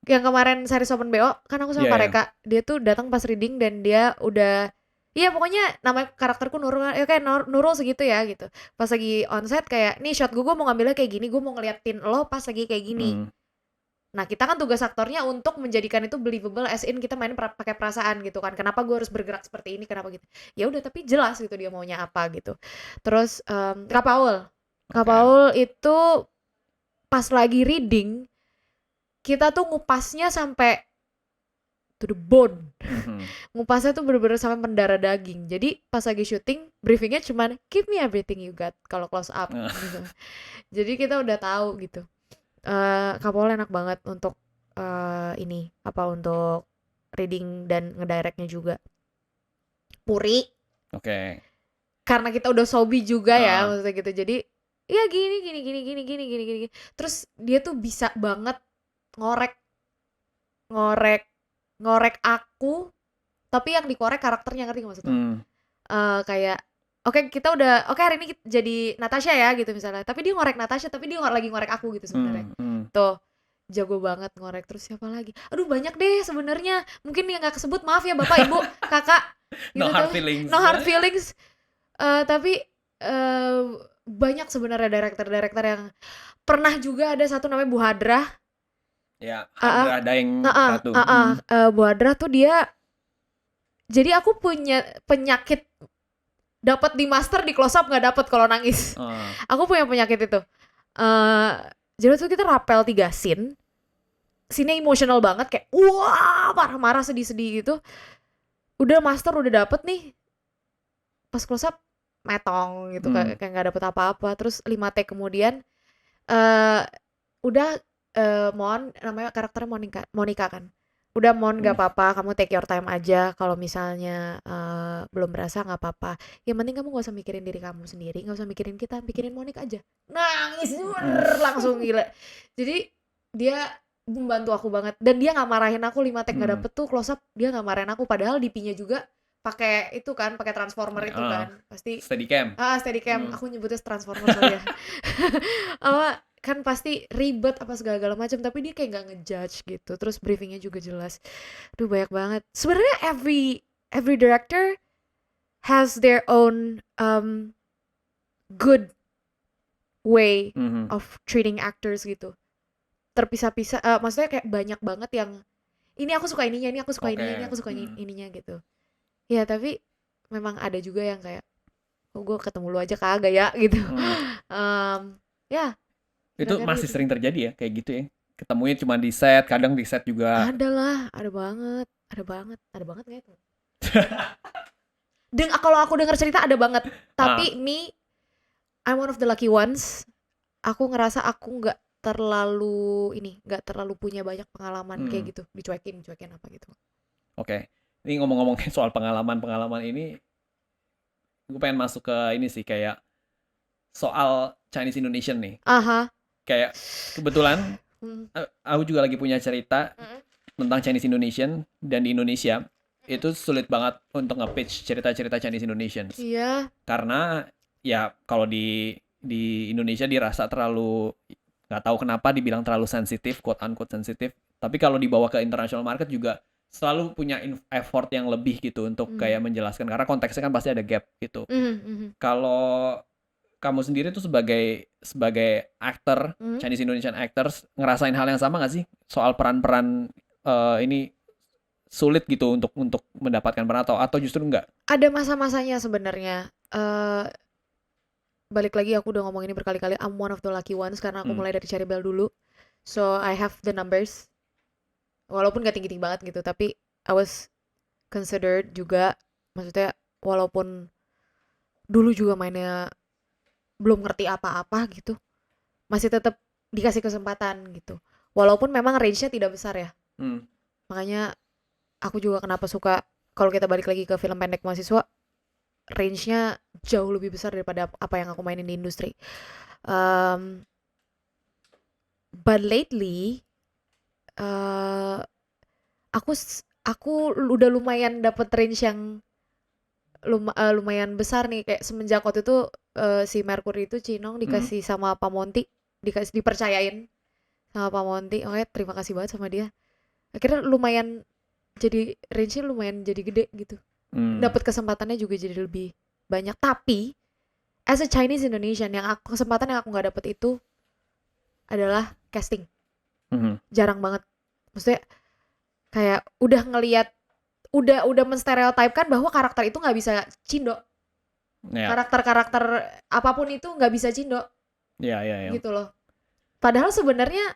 Speaker 1: Yang kemarin series Open BO kan aku sama
Speaker 2: Iya,
Speaker 1: Pareka. Dia tuh datang pas reading dan dia udah, iya pokoknya nama karakterku Nurul, ya kayak Nurul segitu ya gitu. Pas lagi on set kayak, nih shot gue mau ngambilnya kayak gini, gue mau ngeliatin lo pas lagi kayak gini. Nah kita kan tugas aktornya untuk menjadikan itu believable, as in kita main pakai perasaan gitu kan. Kenapa gue harus bergerak seperti ini, kenapa gitu. Ya udah, tapi jelas gitu dia maunya apa gitu. Terus Kak Paul itu pas lagi reading, kita tuh ngupasnya sampai to the bone. Ngupasnya tuh bener-bener sampai mendarah daging. Jadi pas lagi syuting, briefingnya cuman give me everything you got kalau close up gitu. Jadi kita udah tahu gitu. Kak Paul enak banget untuk untuk reading dan ngedirectnya juga. Puri.
Speaker 2: Oke.
Speaker 1: Karena kita udah sobi juga ya, maksudnya gitu. Jadi ya gini. Terus dia tuh bisa banget ngorek aku, tapi yang dikorek karakternya, ngerti gak maksudnya? Kayak oke, hari ini jadi Natasha ya gitu misalnya, tapi dia ngorek Natasha, tapi dia lagi ngorek aku gitu sebenarnya. Tuh jago banget ngorek. Terus siapa lagi? Aduh banyak deh sebenarnya, mungkin yang nggak kesebut maaf ya bapak ibu kakak gitu.
Speaker 2: No hard feelings.
Speaker 1: No hard feelings. Tapi banyak sebenarnya director yang pernah juga. Ada satu namanya Bu Hadrah.
Speaker 2: Ya, Hadrah Daeng Ratu.
Speaker 1: Bu Hadrah tuh dia, jadi aku punya penyakit dapat di master, di close up nggak dapat kalau nangis. Aku punya penyakit itu. Jadi tuh kita rapel 3 scene. Scene-nya emotional banget, kayak wah marah-marah sedih-sedih gitu. Udah master udah dapet nih, pas close up metong gitu, kayak nggak dapet apa-apa. Terus 5 take kemudian udah Mon, namanya karakternya Monica kan. Udah Mon, nggak apa-apa, kamu take your time aja. Kalau misalnya belum berasa nggak apa-apa. Yang penting kamu nggak usah mikirin diri kamu sendiri, nggak usah mikirin kita, pikirin Monica aja. Nangis langsung gila. Jadi dia membantu aku banget, dan dia nggak marahin aku 5 take nggak dapet tuh close up, dia nggak marahin aku. Padahal DP-nya juga pakai itu kan, pakai transformer itu kan, pasti
Speaker 2: Steadicam.
Speaker 1: Steadicam. Aku nyebutnya transformer soalnya. kan pasti ribet apa segala macam, tapi dia kayak nggak ngejudge gitu, terus briefingnya juga jelas. Aduh banyak banget sebenarnya. Every director has their own good way
Speaker 2: Mhm.
Speaker 1: of treating actors gitu, terpisah-pisah. Maksudnya kayak banyak banget yang ini aku suka ininya, ini aku suka
Speaker 2: Oke.
Speaker 1: ininya, ini aku suka
Speaker 2: Mhm.
Speaker 1: ininya gitu ya. Tapi memang ada juga yang kayak, oh gue ketemu lu aja kagak ya gitu.
Speaker 2: Mhm.
Speaker 1: Ya
Speaker 2: Itu
Speaker 1: kadang-kadang
Speaker 2: masih
Speaker 1: gitu sih.
Speaker 2: sering terjadi ya kayak gitu ya? Ketemunya cuma di set, kadang di set juga.
Speaker 1: Ada lah, ada banget, ada banget nggak itu? Kalau aku dengar cerita ada banget,
Speaker 2: Ah,
Speaker 1: tapi I'm one of the lucky ones. Aku ngerasa aku nggak terlalu punya banyak pengalaman
Speaker 2: hmm,
Speaker 1: kayak gitu, dicuekin apa gitu.
Speaker 2: oke. Ini ngomong-ngomong soal pengalaman-pengalaman ini, gue pengen masuk ke ini sih, kayak soal Chinese Indonesian nih.
Speaker 1: Aha.
Speaker 2: Kayak kebetulan
Speaker 1: Hmm.
Speaker 2: aku juga lagi punya cerita
Speaker 1: Mm-mm.
Speaker 2: tentang Chinese Indonesian, dan di Indonesia itu sulit banget untuk nge-pitch cerita-cerita Chinese Indonesians.
Speaker 1: Iya.
Speaker 2: Karena ya kalau di Indonesia dirasa terlalu, nggak tahu kenapa dibilang terlalu sensitif, quote unquote sensitif. Tapi kalau dibawa ke international market juga selalu punya effort yang lebih gitu untuk kayak
Speaker 1: Mhm.
Speaker 2: menjelaskan, karena konteksnya kan pasti ada gap gitu.
Speaker 1: Mhm, mhm.
Speaker 2: Kalau kamu sendiri tuh sebagai sebagai aktor,
Speaker 1: Mhm.
Speaker 2: Chinese Indonesian actors, ngerasain hal yang sama nggak sih soal peran-peran ini sulit gitu untuk mendapatkan peran, atau justru enggak?
Speaker 1: Ada masa-masanya sebenarnya. Balik lagi aku udah ngomong ini berkali-kali. I'm one of the lucky ones karena aku
Speaker 2: Hmm.
Speaker 1: mulai dari Cherry Bell dulu. So I have the numbers. Walaupun gak tinggi-tinggi banget gitu, tapi I was considered juga. Maksudnya walaupun dulu juga mainnya belum ngerti apa-apa gitu, masih tetap dikasih kesempatan gitu. Walaupun memang range-nya tidak besar ya.
Speaker 2: Hmm.
Speaker 1: Makanya aku juga kenapa suka, kalau kita balik lagi ke film pendek mahasiswa, range-nya jauh lebih besar daripada apa yang aku mainin di industri. Um, but lately, uh, aku udah lumayan dapet range yang lumayan besar nih, kayak semenjak waktu itu si Mercury itu Cinong
Speaker 2: Hmm.
Speaker 1: dikasih sama Pak Monty, dipercayain sama Pak Monty. Oke, terima kasih banget sama dia. Akhirnya lumayan, jadi range-nya lumayan jadi gede gitu.
Speaker 2: Hmm.
Speaker 1: Dapat kesempatannya juga jadi lebih banyak. Tapi as a Chinese Indonesian, kesempatan yang aku nggak dapet itu adalah casting.
Speaker 2: Hmm.
Speaker 1: Jarang banget. Maksudnya kayak udah menstereotipkan bahwa karakter itu nggak bisa cindo.
Speaker 2: Ya,
Speaker 1: Karakter-karakter apapun itu nggak bisa cindo
Speaker 2: ya, ya, ya.
Speaker 1: gitu loh. Padahal sebenarnya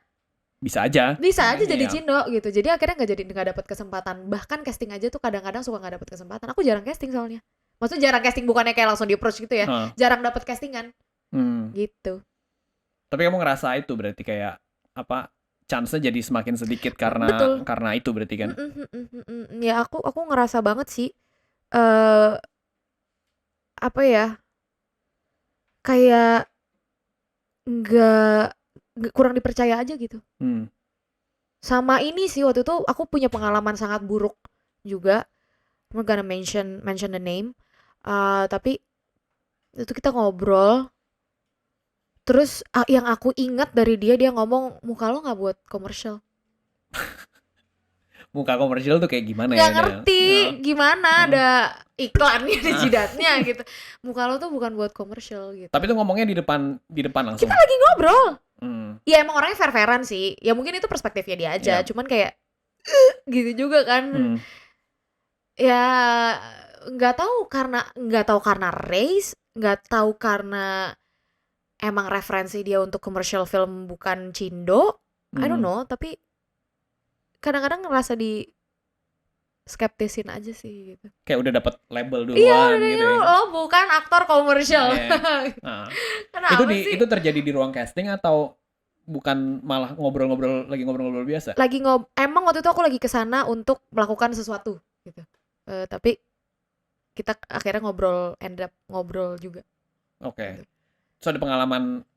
Speaker 2: Bisa aja.
Speaker 1: bisa aja jadi
Speaker 2: Ya.
Speaker 1: cindo gitu. Jadi akhirnya nggak dapet kesempatan. Bahkan casting aja tuh kadang-kadang suka nggak dapet kesempatan. Aku jarang casting soalnya. Maksudnya jarang casting, bukannya kayak langsung di approach gitu ya.
Speaker 2: Ah.
Speaker 1: Jarang dapet castingan
Speaker 2: Hmm.
Speaker 1: gitu.
Speaker 2: Tapi kamu ngerasa itu berarti kayak apa? Chance-nya jadi semakin sedikit karena
Speaker 1: Betul.
Speaker 2: itu berarti kan?
Speaker 1: Ya aku ngerasa banget sih. eh Apa ya? Kayak nggak kurang dipercaya aja gitu.
Speaker 2: Hmm.
Speaker 1: Sama ini sih, waktu itu aku punya pengalaman sangat buruk juga. I'm not gonna mention the name. Tapi itu kita ngobrol. Terus yang aku ingat dari dia ngomong, muka lo nggak buat komersial.
Speaker 2: Muka komersial tuh kayak gimana ya?
Speaker 1: Nggak ngerti
Speaker 2: Nah,
Speaker 1: gimana
Speaker 2: nah,
Speaker 1: ada iklannya di
Speaker 2: nah.
Speaker 1: jidatnya gitu. Muka lo tuh bukan buat komersial gitu.
Speaker 2: Tapi tuh ngomongnya di depan
Speaker 1: Kita
Speaker 2: langsung.
Speaker 1: lagi ngobrol.
Speaker 2: Hmm.
Speaker 1: Ya emang orangnya fair-fairan sih. Ya mungkin itu perspektifnya dia aja.
Speaker 2: Ya.
Speaker 1: Cuman kayak gitu juga kan.
Speaker 2: Hmm.
Speaker 1: Ya nggak tahu karena race, nggak tahu karena emang referensi dia untuk commercial film bukan Cindo. I don't
Speaker 2: Hmm.
Speaker 1: know, tapi kadang-kadang ngerasa di skeptisin aja sih gitu.
Speaker 2: Kayak udah dapat label
Speaker 1: Iya,
Speaker 2: duluan
Speaker 1: udah
Speaker 2: gitu
Speaker 1: gitu,
Speaker 2: ya.
Speaker 1: lo bukan aktor komersial.
Speaker 2: Iya. Nah,
Speaker 1: Kenapa sih?
Speaker 2: itu terjadi di ruang casting atau bukan, malah lagi ngobrol-ngobrol biasa?
Speaker 1: Emang waktu itu aku lagi kesana untuk melakukan sesuatu gitu. Tapi kita akhirnya end up ngobrol juga.
Speaker 2: Oke.
Speaker 1: Gitu.
Speaker 2: So ada pengalaman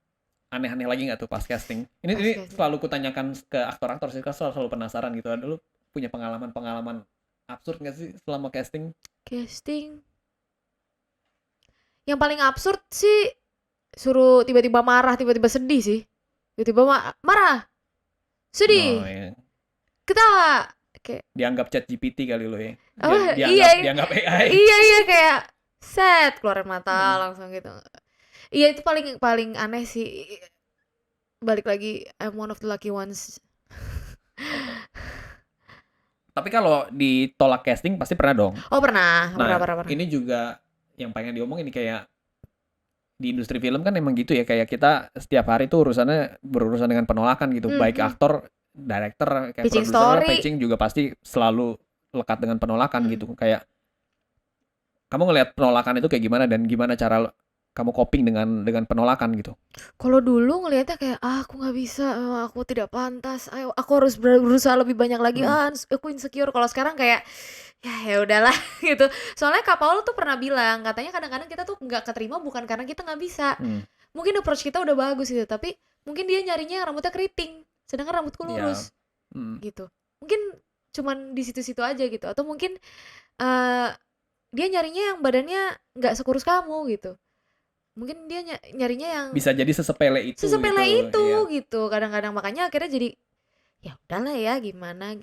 Speaker 2: aneh-aneh lagi nggak tuh pas casting? Ini
Speaker 1: Casting.
Speaker 2: selalu kutanyakan ke aktor-aktor sih, karena selalu penasaran gitu. Ada lu punya pengalaman absurd nggak sih selama casting?
Speaker 1: Casting. Yang paling absurd sih suruh tiba-tiba marah, tiba-tiba sedih sih. Tiba-tiba marah, sedih,
Speaker 2: Oh, ya.
Speaker 1: ketawa, kayak
Speaker 2: Dianggap chat GPT kali lo ya.
Speaker 1: apa?
Speaker 2: Dianggap
Speaker 1: Iya,
Speaker 2: dianggap AI.
Speaker 1: iya kayak set keluarin mata
Speaker 2: Hmm.
Speaker 1: langsung gitu. Iya itu paling paling aneh sih. Balik lagi, I'm one of the lucky ones.
Speaker 2: Tapi kalau ditolak casting pasti pernah dong.
Speaker 1: Oh pernah,
Speaker 2: Nah,
Speaker 1: pernah.
Speaker 2: ini juga yang pengen diomongin nih, kayak di industri film kan emang gitu ya, kayak kita setiap hari tuh urusannya berurusan dengan penolakan gitu. Baik
Speaker 1: Mhm.
Speaker 2: aktor, director, kayak
Speaker 1: Pitching
Speaker 2: produser,
Speaker 1: story.
Speaker 2: pitching juga pasti selalu lekat dengan penolakan
Speaker 1: Mhm.
Speaker 2: gitu. Kayak kamu ngelihat penolakan itu kayak gimana, dan gimana cara kamu coping dengan penolakan gitu?
Speaker 1: Kalau dulu ngelihatnya kayak aku nggak bisa, aku tidak pantas. Ayo, aku harus berusaha lebih banyak lagi.
Speaker 2: Hmm.
Speaker 1: Aku insecure. Kalau sekarang kayak ya udahlah gitu. Soalnya Kak Paul tuh pernah bilang katanya kadang-kadang kita tuh nggak keterima bukan karena kita nggak bisa.
Speaker 2: Hmm.
Speaker 1: Mungkin approach kita udah bagus gitu, tapi mungkin dia nyarinya yang rambutnya keriting, sedangkan rambutku
Speaker 2: Ya.
Speaker 1: lurus
Speaker 2: Hmm.
Speaker 1: gitu. Mungkin cuman di situ-situ aja gitu. Atau mungkin eh dia nyarinya yang badannya nggak sekurus kamu gitu. Mungkin dia nyarinya yang
Speaker 2: Bisa jadi sesepele itu gitu.
Speaker 1: sesepele itu
Speaker 2: Iya.
Speaker 1: gitu. Kadang-kadang makanya akhirnya jadi ya udahlah ya gimana.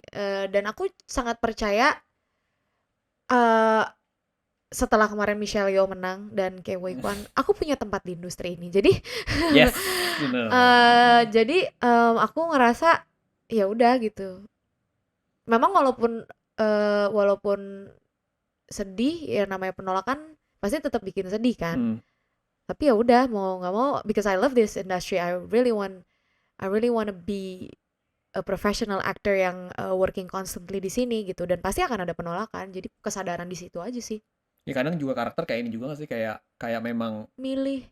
Speaker 1: Dan aku sangat percaya eh setelah kemarin Michelle Yeoh menang dan Ke Huy Quan, aku punya tempat di industri ini. Jadi
Speaker 2: Yes, bener.
Speaker 1: aku ngerasa ya udah gitu. Memang walaupun sedih ya, namanya penolakan pasti tetap bikin sedih kan.
Speaker 2: Hmm.
Speaker 1: Tapi ya udah, mau nggak mau, because I love this industry, I really want to be a professional actor yang working constantly di sini gitu, dan pasti akan ada penolakan. Jadi kesadaran di situ aja sih.
Speaker 2: Ya kadang juga karakter kayak ini juga gak sih, kayak memang
Speaker 1: Milih.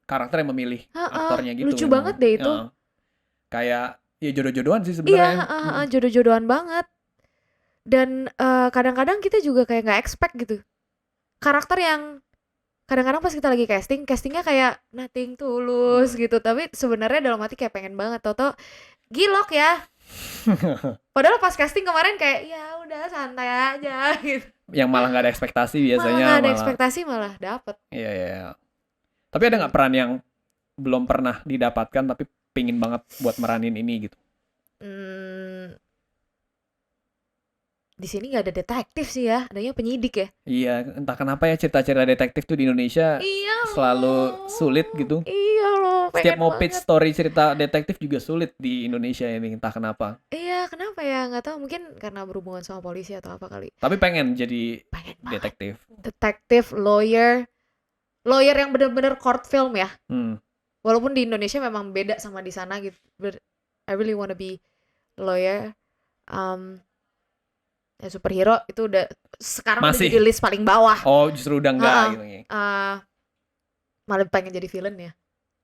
Speaker 2: karakter yang memilih aktornya gitu
Speaker 1: Lucu
Speaker 2: memang.
Speaker 1: banget deh itu.
Speaker 2: Ya, kayak ya jodoh-jodohan sih
Speaker 1: Iya,
Speaker 2: sebenarnya.
Speaker 1: jodoh-jodohan banget. Dan kadang-kadang kita juga kayak nggak expect gitu. Karakter yang kadang-kadang pas kita lagi castingnya kayak nothing tulus gitu, tapi sebenarnya dalam hati kayak pengen banget. Toto gilok ya. Padahal pas casting kemarin kayak ya udah santai aja gitu.
Speaker 2: Yang malah nggak ada ekspektasi
Speaker 1: Malah
Speaker 2: biasanya
Speaker 1: nggak ada
Speaker 2: malah.
Speaker 1: ekspektasi, malah dapet.
Speaker 2: Iya, iya. Tapi ada nggak peran yang belum pernah didapatkan tapi pingin banget buat meranin ini gitu?
Speaker 1: Hmm, di sini nggak ada detektif sih ya, adanya penyidik ya.
Speaker 2: Iya, entah kenapa ya cerita-cerita detektif tuh di Indonesia
Speaker 1: Iya
Speaker 2: selalu
Speaker 1: loh.
Speaker 2: sulit gitu.
Speaker 1: Iya loh,
Speaker 2: Setiap
Speaker 1: pengen
Speaker 2: mau pitch
Speaker 1: banget.
Speaker 2: story cerita detektif juga sulit di Indonesia ini, entah kenapa.
Speaker 1: Iya, kenapa ya? Nggak tahu, mungkin karena berhubungan sama polisi atau apa kali.
Speaker 2: Tapi pengen jadi
Speaker 1: Pengen banget.
Speaker 2: detektif.
Speaker 1: Detektif, lawyer yang bener-bener court film ya.
Speaker 2: Hmm.
Speaker 1: Walaupun di Indonesia memang beda sama di sana gitu. But I really wanna be lawyer. Ya superhero itu udah sekarang udah
Speaker 2: Masih.
Speaker 1: jadi list paling bawah.
Speaker 2: Oh, justru udah enggak
Speaker 1: Ha-ha.
Speaker 2: gitu ya.
Speaker 1: Malah pengen jadi villain ya.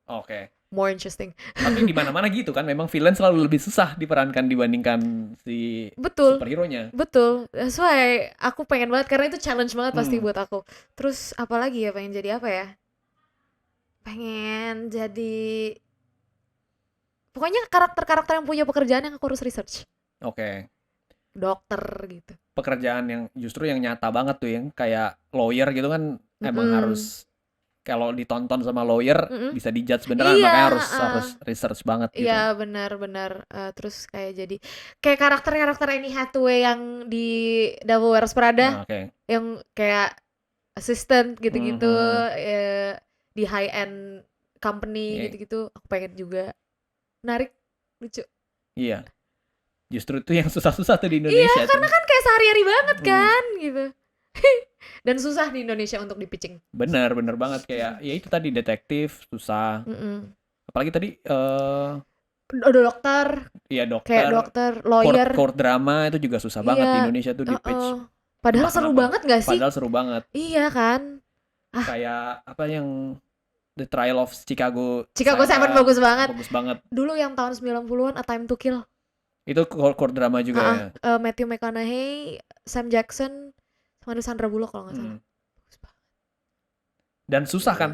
Speaker 2: Oke.
Speaker 1: More interesting.
Speaker 2: Tapi di mana-mana gitu kan, memang villain selalu lebih susah diperankan dibandingkan si
Speaker 1: Betul.
Speaker 2: superhero-nya.
Speaker 1: Betul. That's why aku pengen banget, karena itu challenge banget pasti
Speaker 2: Hmm.
Speaker 1: buat aku. Terus apalagi ya, pengen jadi apa ya? Pengen jadi pokoknya karakter-karakter yang punya pekerjaan yang aku harus research.
Speaker 2: Oke.
Speaker 1: Dokter gitu.
Speaker 2: Pekerjaan yang justru yang nyata banget tuh, yang kayak lawyer gitu kan, emang
Speaker 1: Mm-mm.
Speaker 2: harus kalau ditonton sama lawyer
Speaker 1: Mm-mm.
Speaker 2: bisa dijudge beneran,
Speaker 1: Iya,
Speaker 2: makanya harus research banget gitu.
Speaker 1: Iya benar-benar. Terus kayak jadi kayak karakter-karakter Annie Hathaway yang di Devil Wears Prada,
Speaker 2: Nah, oke.
Speaker 1: yang kayak assistant gitu-gitu,
Speaker 2: Mhm.
Speaker 1: di high end company
Speaker 2: Iya.
Speaker 1: gitu-gitu. Aku pengen juga. Menarik, lucu.
Speaker 2: Iya. Justru itu yang susah-susah tuh di
Speaker 1: Iya,
Speaker 2: Indonesia
Speaker 1: karena
Speaker 2: tuh.
Speaker 1: kan kayak sehari-hari banget
Speaker 2: Hmm.
Speaker 1: kan gitu. Dan susah di Indonesia untuk dipitching.
Speaker 2: Bener banget, kayak ya itu tadi detektif susah.
Speaker 1: Mm-mm.
Speaker 2: Apalagi tadi
Speaker 1: Dokter,
Speaker 2: ya
Speaker 1: kayak
Speaker 2: dokter,
Speaker 1: dokter, lawyer.
Speaker 2: court drama itu juga susah banget di
Speaker 1: Iya,
Speaker 2: Indonesia tuh di pitch.
Speaker 1: Padahal
Speaker 2: Entah
Speaker 1: seru
Speaker 2: kenapa.
Speaker 1: banget gak sih?
Speaker 2: Padahal seru banget.
Speaker 1: Iya kan?
Speaker 2: Kayak apa yang The Trial of Chicago
Speaker 1: Chicago 7 bagus banget.
Speaker 2: Bagus banget.
Speaker 1: Dulu yang tahun 90-an, A Time to Kill.
Speaker 2: Itu court drama juga ya.
Speaker 1: Matthew McConaughey, Sam Jackson, sama ada Sandra Bullock kalau nggak salah.
Speaker 2: Hmm. Dan susah
Speaker 1: Iya.
Speaker 2: kan.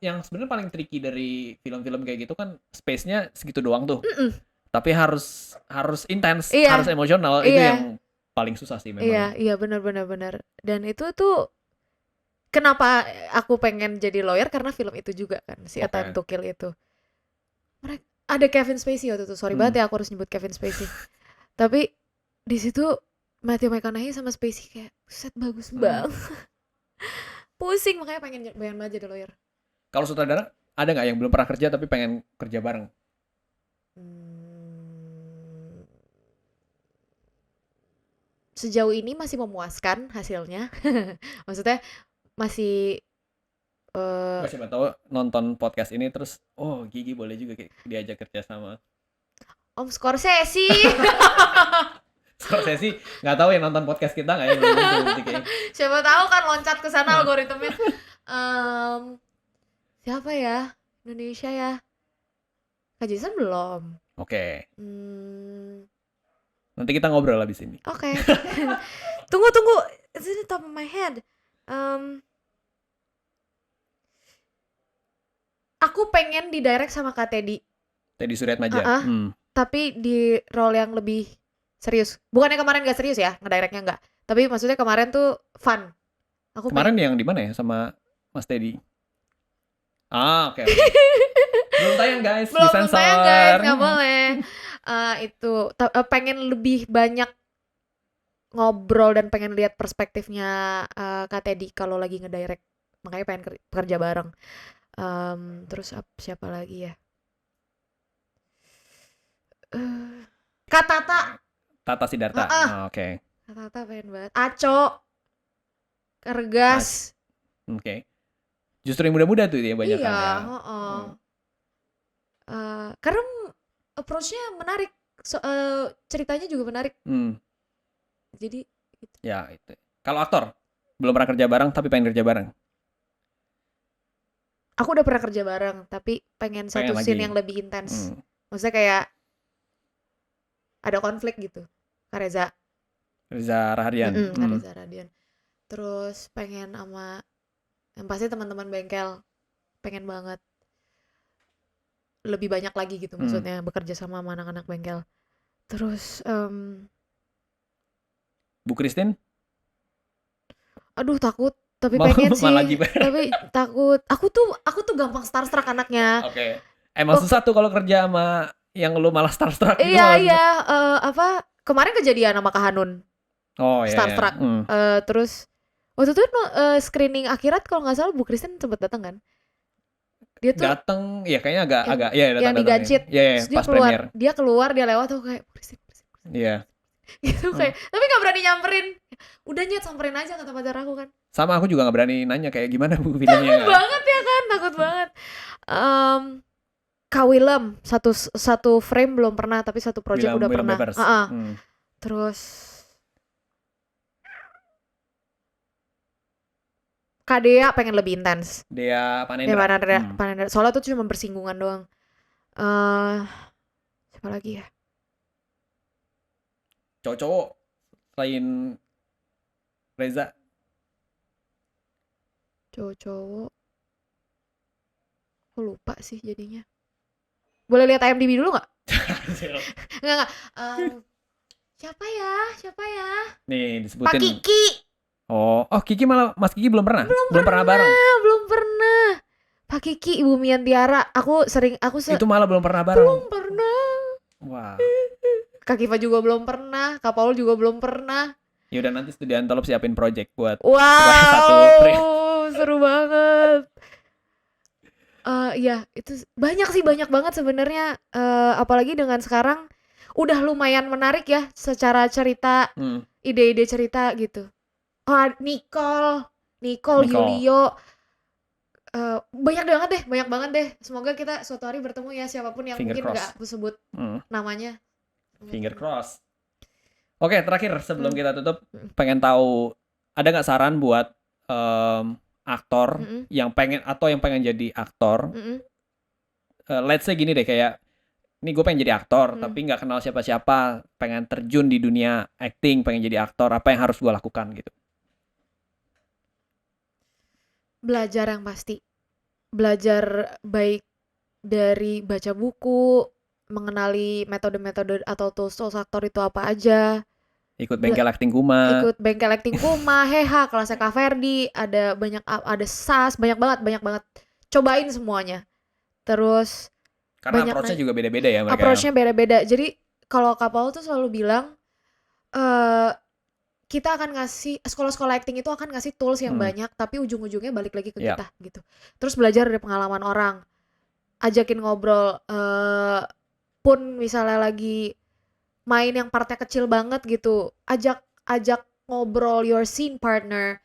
Speaker 2: Yang sebenarnya paling tricky dari film-film kayak gitu kan space-nya segitu doang tuh.
Speaker 1: Mm-mm.
Speaker 2: Tapi harus intens,
Speaker 1: Iya.
Speaker 2: harus emosional. Itu
Speaker 1: Iya.
Speaker 2: yang paling susah sih memang.
Speaker 1: Iya benar. Dan itu tuh kenapa aku pengen jadi lawyer, karena film itu juga kan, si A
Speaker 2: Oke.
Speaker 1: Time to Kill itu. ada Kevin Spacey waktu itu. Sorry banget ya aku harus nyebut Kevin Spacey. Tapi di situ Matthew McConaughey sama Spacey kayak set bagus banget. Pusing, makanya pengen banget jadi lawyer.
Speaker 2: Kalau sutradara ada nggak yang belum pernah kerja tapi pengen kerja bareng?
Speaker 1: Sejauh ini masih memuaskan hasilnya. Maksudnya masih
Speaker 2: Siapa tahu nonton podcast ini terus Gigi boleh juga diajak kerja sama
Speaker 1: Om Scorsese.
Speaker 2: Scorsese. Nggak tahu yang nonton podcast kita nggak ya, belum tentu kayak.
Speaker 1: Siapa tahu kan loncat ke sana algoritmanya. Siapa ya? Indonesia ya? Kak Jason belum.
Speaker 2: Oke. Nanti kita ngobrol habis ini.
Speaker 1: Oke. Tunggu. It's in the top of my head. Aku pengen didirect sama Kak Teddy.
Speaker 2: Teddy Suryatmaja.
Speaker 1: Tapi di role yang lebih serius. Bukannya kemarin gak serius ya, ngedirectnya enggak. Tapi maksudnya kemarin tuh fun.
Speaker 2: Kemarin yang di mana ya sama Mas Teddy? Oke. Belum tayang guys,
Speaker 1: belum tayang guys, nggak boleh. Itu pengen lebih banyak ngobrol dan pengen lihat perspektifnya Kak Teddy kalau lagi ngedirect. Makanya pengen kerja bareng. Terus siapa lagi ya? Kak
Speaker 2: Tata Siddhartha. Oke.
Speaker 1: Kak Tata pengen banget. Aco Kergas.
Speaker 2: Oke. Justru yang muda-muda tuh ya banyak kan ya.
Speaker 1: Karena approach-nya menarik, ceritanya juga menarik. Jadi gitu.
Speaker 2: Ya itu. Kalau aktor belum pernah kerja bareng tapi pengen kerja bareng.
Speaker 1: Aku udah pernah kerja bareng tapi pengen satu scene yang lebih intens. Maksudnya kayak ada konflik gitu. Reza
Speaker 2: Rahadian.
Speaker 1: Reza Rahadian. Terus pengen sama yang pasti teman-teman bengkel, pengen banget lebih banyak lagi gitu, maksudnya bekerja sama anak-anak bengkel. Terus
Speaker 2: Bu Christine?
Speaker 1: Aduh takut, tapi pengen sih.
Speaker 2: Malah gimana?
Speaker 1: Tapi takut. Aku tuh gampang starstruck anaknya.
Speaker 2: Oke. Emang susah tuh kalau kerja sama yang lu malah starstruck gitu.
Speaker 1: Iya. Kemarin kejadian sama Kak Hanun.
Speaker 2: Oh iya.
Speaker 1: Starstruck. Terus waktu itu screening akhirat kalau nggak salah Bu Christine sempat datang kan? Dia tuh
Speaker 2: datang, ya kayaknya agak ya datang.
Speaker 1: Yang digacit.
Speaker 2: Iya, pas premier.
Speaker 1: Dia keluar, dia lewat tuh kayak Bu Christine.
Speaker 2: Iya.
Speaker 1: Gitu kayak, tapi nggak berani nyamperin. Udah Nyet, samperin aja kata pacar aku kan.
Speaker 2: Sama aku juga nggak berani nanya kayak gimana Bu filmnya.
Speaker 1: Takut banget ya kan, takut banget. Kak Willem, satu frame belum pernah, tapi satu project udah pernah. Terus Kak Dea pengen lebih intens.
Speaker 2: Dea Panendra.
Speaker 1: Soalnya tuh cuma bersinggungan doang. Siapa lagi ya?
Speaker 2: Cowok-cowok selain Reza.
Speaker 1: Cowok-cowok. Aku lupa sih jadinya. Boleh lihat IMDb dulu nggak? Nggak. Siapa ya?
Speaker 2: Nih disebutin.
Speaker 1: Pak Kiki.
Speaker 2: Oh Kiki malah Mas Kiki belum pernah bareng.
Speaker 1: Belum pernah. Pak Kiki, Ibu Mian Tiara. Itu
Speaker 2: malah belum pernah bareng.
Speaker 1: Belum pernah.
Speaker 2: Wah.
Speaker 1: Kak Kiva juga belum pernah. Kak Paul juga belum pernah.
Speaker 2: Ya udah nanti Studio Antolop siapin project buat
Speaker 1: satu print. Seru banget. Ya itu banyak banget sebenarnya. Apalagi dengan sekarang udah lumayan menarik ya secara cerita, ide-ide cerita gitu. Nicole, Julio, banyak banget deh. Semoga kita suatu hari bertemu ya, siapapun yang mungkin nggak aku sebut namanya.
Speaker 2: Finger cross. Oke, terakhir sebelum kita tutup, pengen tahu ada nggak saran buat aktor yang pengen jadi aktor. Let's say gini deh, kayak ini gue pengen jadi aktor tapi nggak kenal siapa-siapa, pengen terjun di dunia acting, pengen jadi aktor, apa yang harus gue lakukan gitu?
Speaker 1: Belajar yang pasti. Belajar baik dari baca buku, mengenali metode-metode atau tools aktor itu apa aja.
Speaker 2: Ikut bengkel acting Kuma,
Speaker 1: Heha, kelasnya Kak Ferdi, ada SAS, banyak banget. Cobain semuanya. Terus
Speaker 2: Karena
Speaker 1: banyak
Speaker 2: approach-nya juga beda-beda ya mereka.
Speaker 1: approach-nya beda-beda. Jadi kalau Kak Paul tuh selalu bilang kita akan ngasih sekolah-sekolah acting itu akan ngasih tools yang banyak, tapi ujung-ujungnya balik lagi ke kita gitu. Terus belajar dari pengalaman orang, ajakin ngobrol, pun misalnya lagi main yang partnya kecil banget gitu, ajak ngobrol your scene partner.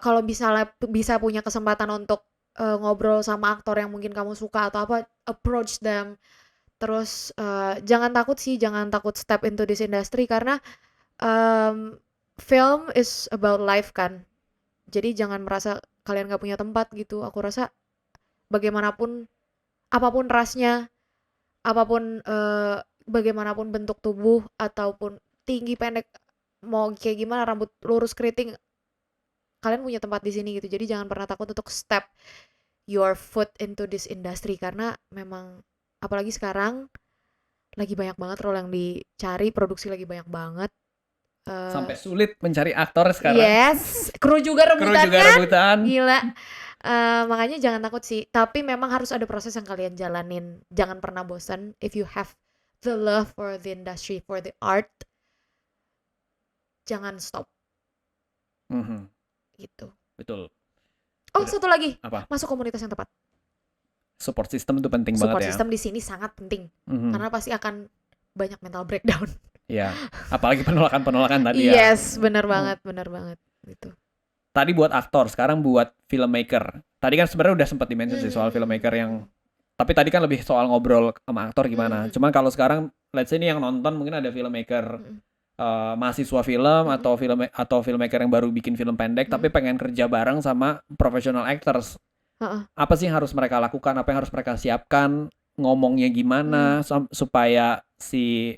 Speaker 1: Kalau misalnya bisa punya kesempatan untuk ngobrol sama aktor yang mungkin kamu suka atau apa, approach them. Terus jangan takut step into this industry karena film is about life kan. Jadi jangan merasa kalian gak punya tempat gitu. Aku rasa bagaimanapun, apapun rasnya, apapun bagaimanapun bentuk tubuh ataupun tinggi pendek, mau kayak gimana, rambut lurus keriting, kalian punya tempat di sini gitu. Jadi jangan pernah takut untuk step your foot into this industry karena memang apalagi sekarang lagi banyak banget role yang dicari, produksi lagi banyak banget.
Speaker 2: Sampai sulit mencari aktor sekarang.
Speaker 1: Yes, kru juga rebutan kan?
Speaker 2: rebutan.
Speaker 1: Gila. Makanya jangan takut sih. Tapi memang harus ada proses yang kalian jalanin. Jangan pernah bosan. If you have the love for the industry, for the art, jangan stop. Gitu.
Speaker 2: Betul.
Speaker 1: Oh, satu lagi.
Speaker 2: Apa?
Speaker 1: Masuk komunitas yang tepat.
Speaker 2: Support system itu penting
Speaker 1: Support
Speaker 2: banget ya.
Speaker 1: system di sini sangat penting. Karena pasti akan banyak mental breakdown.
Speaker 2: Ya, apalagi penolakan tadi ya.
Speaker 1: Yes, benar banget gitu.
Speaker 2: Tadi buat aktor, sekarang buat filmmaker. Tadi kan sebenarnya udah sempat dimention sih soal filmmaker yang, tapi tadi kan lebih soal ngobrol sama aktor gimana. Cuman kalau sekarang, let's say ini yang nonton mungkin ada filmmaker mahasiswa film atau filmmaker yang baru bikin film pendek, tapi pengen kerja bareng sama professional actors. Apa sih yang harus mereka lakukan? Apa yang harus mereka siapkan? Ngomongnya gimana supaya si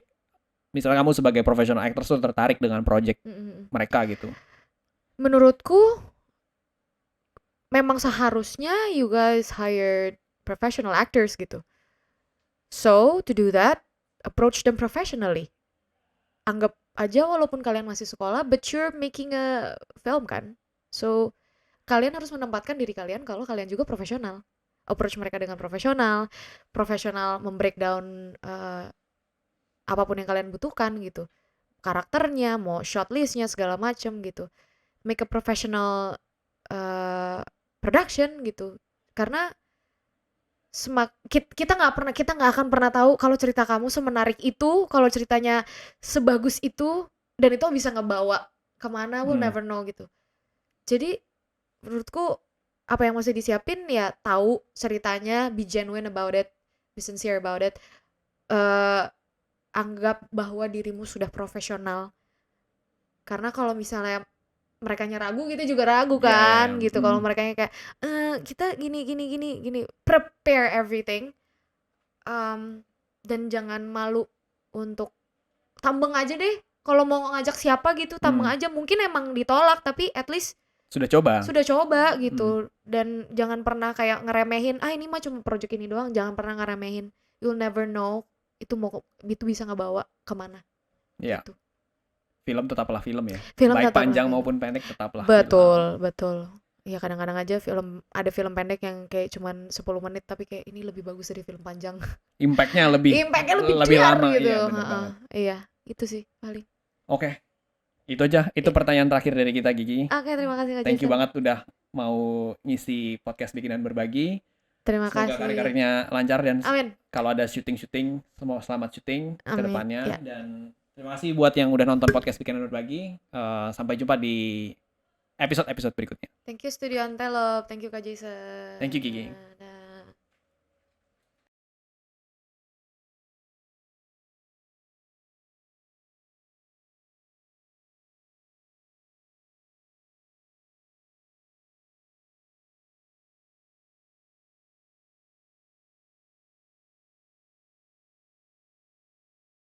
Speaker 2: misalnya kamu sebagai professional actor tuh tertarik dengan project mereka gitu.
Speaker 1: Menurutku memang seharusnya you guys hired professional actors gitu. So to do that, approach them professionally. Anggap aja walaupun kalian masih sekolah, but you're making a film kan. So kalian harus menempatkan diri kalian kalau kalian juga profesional. Approach mereka dengan profesional membreakdown apapun yang kalian butuhkan gitu, karakternya, mau shortlistnya segala macam gitu, make a professional production gitu, karena kita nggak akan pernah tahu kalau cerita kamu semenarik itu, kalau ceritanya sebagus itu, dan itu bisa ngebawa kemana, we'll never know gitu. Jadi menurutku apa yang mesti disiapin ya tahu ceritanya, be genuine about it, be sincere about it. Anggap bahwa dirimu sudah profesional. Karena kalau misalnya mereka ragu, kita juga ragu kan gitu. Kalau mereka kayak kita gini, prepare everything. Dan jangan malu untuk tambeng aja deh. Kalau mau ngajak siapa gitu, tambeng aja. Mungkin emang ditolak, tapi at least sudah coba gitu. Dan jangan pernah kayak ngeremehin, ini mah cuma project ini doang. Jangan pernah ngeremehin. You'll never know itu bisa ngebawa kemana.
Speaker 2: Iya.
Speaker 1: Gitu.
Speaker 2: Film tetaplah film ya.
Speaker 1: Film
Speaker 2: baik
Speaker 1: tetaplah
Speaker 2: panjang
Speaker 1: film.
Speaker 2: maupun pendek tetaplah.
Speaker 1: Betul. Ya kadang-kadang aja ada film pendek yang kayak cuman 10 menit tapi kayak ini lebih bagus dari film panjang.
Speaker 2: Impactnya lebih lama
Speaker 1: gitu.
Speaker 2: Iya,
Speaker 1: itu sih paling.
Speaker 2: Oke. Itu aja. Itu pertanyaan terakhir dari kita, Gigi.
Speaker 1: Oke, terima kasih Kak
Speaker 2: Thank you
Speaker 1: Jason.
Speaker 2: banget udah mau ngisi podcast Bikinan Berbagi.
Speaker 1: Terima
Speaker 2: Semoga
Speaker 1: kasih.
Speaker 2: karir-karirnya lancar dan
Speaker 1: Amin.
Speaker 2: kalau ada syuting semua selamat syuting ke depannya.
Speaker 1: Ya.
Speaker 2: Dan terima kasih buat yang udah nonton podcast Bikinan Berbagi. Sampai jumpa di episode-episode berikutnya.
Speaker 1: Thank you Studio Antelope. Thank you Kak Jason.
Speaker 2: Thank you, Gigi.
Speaker 1: Dah.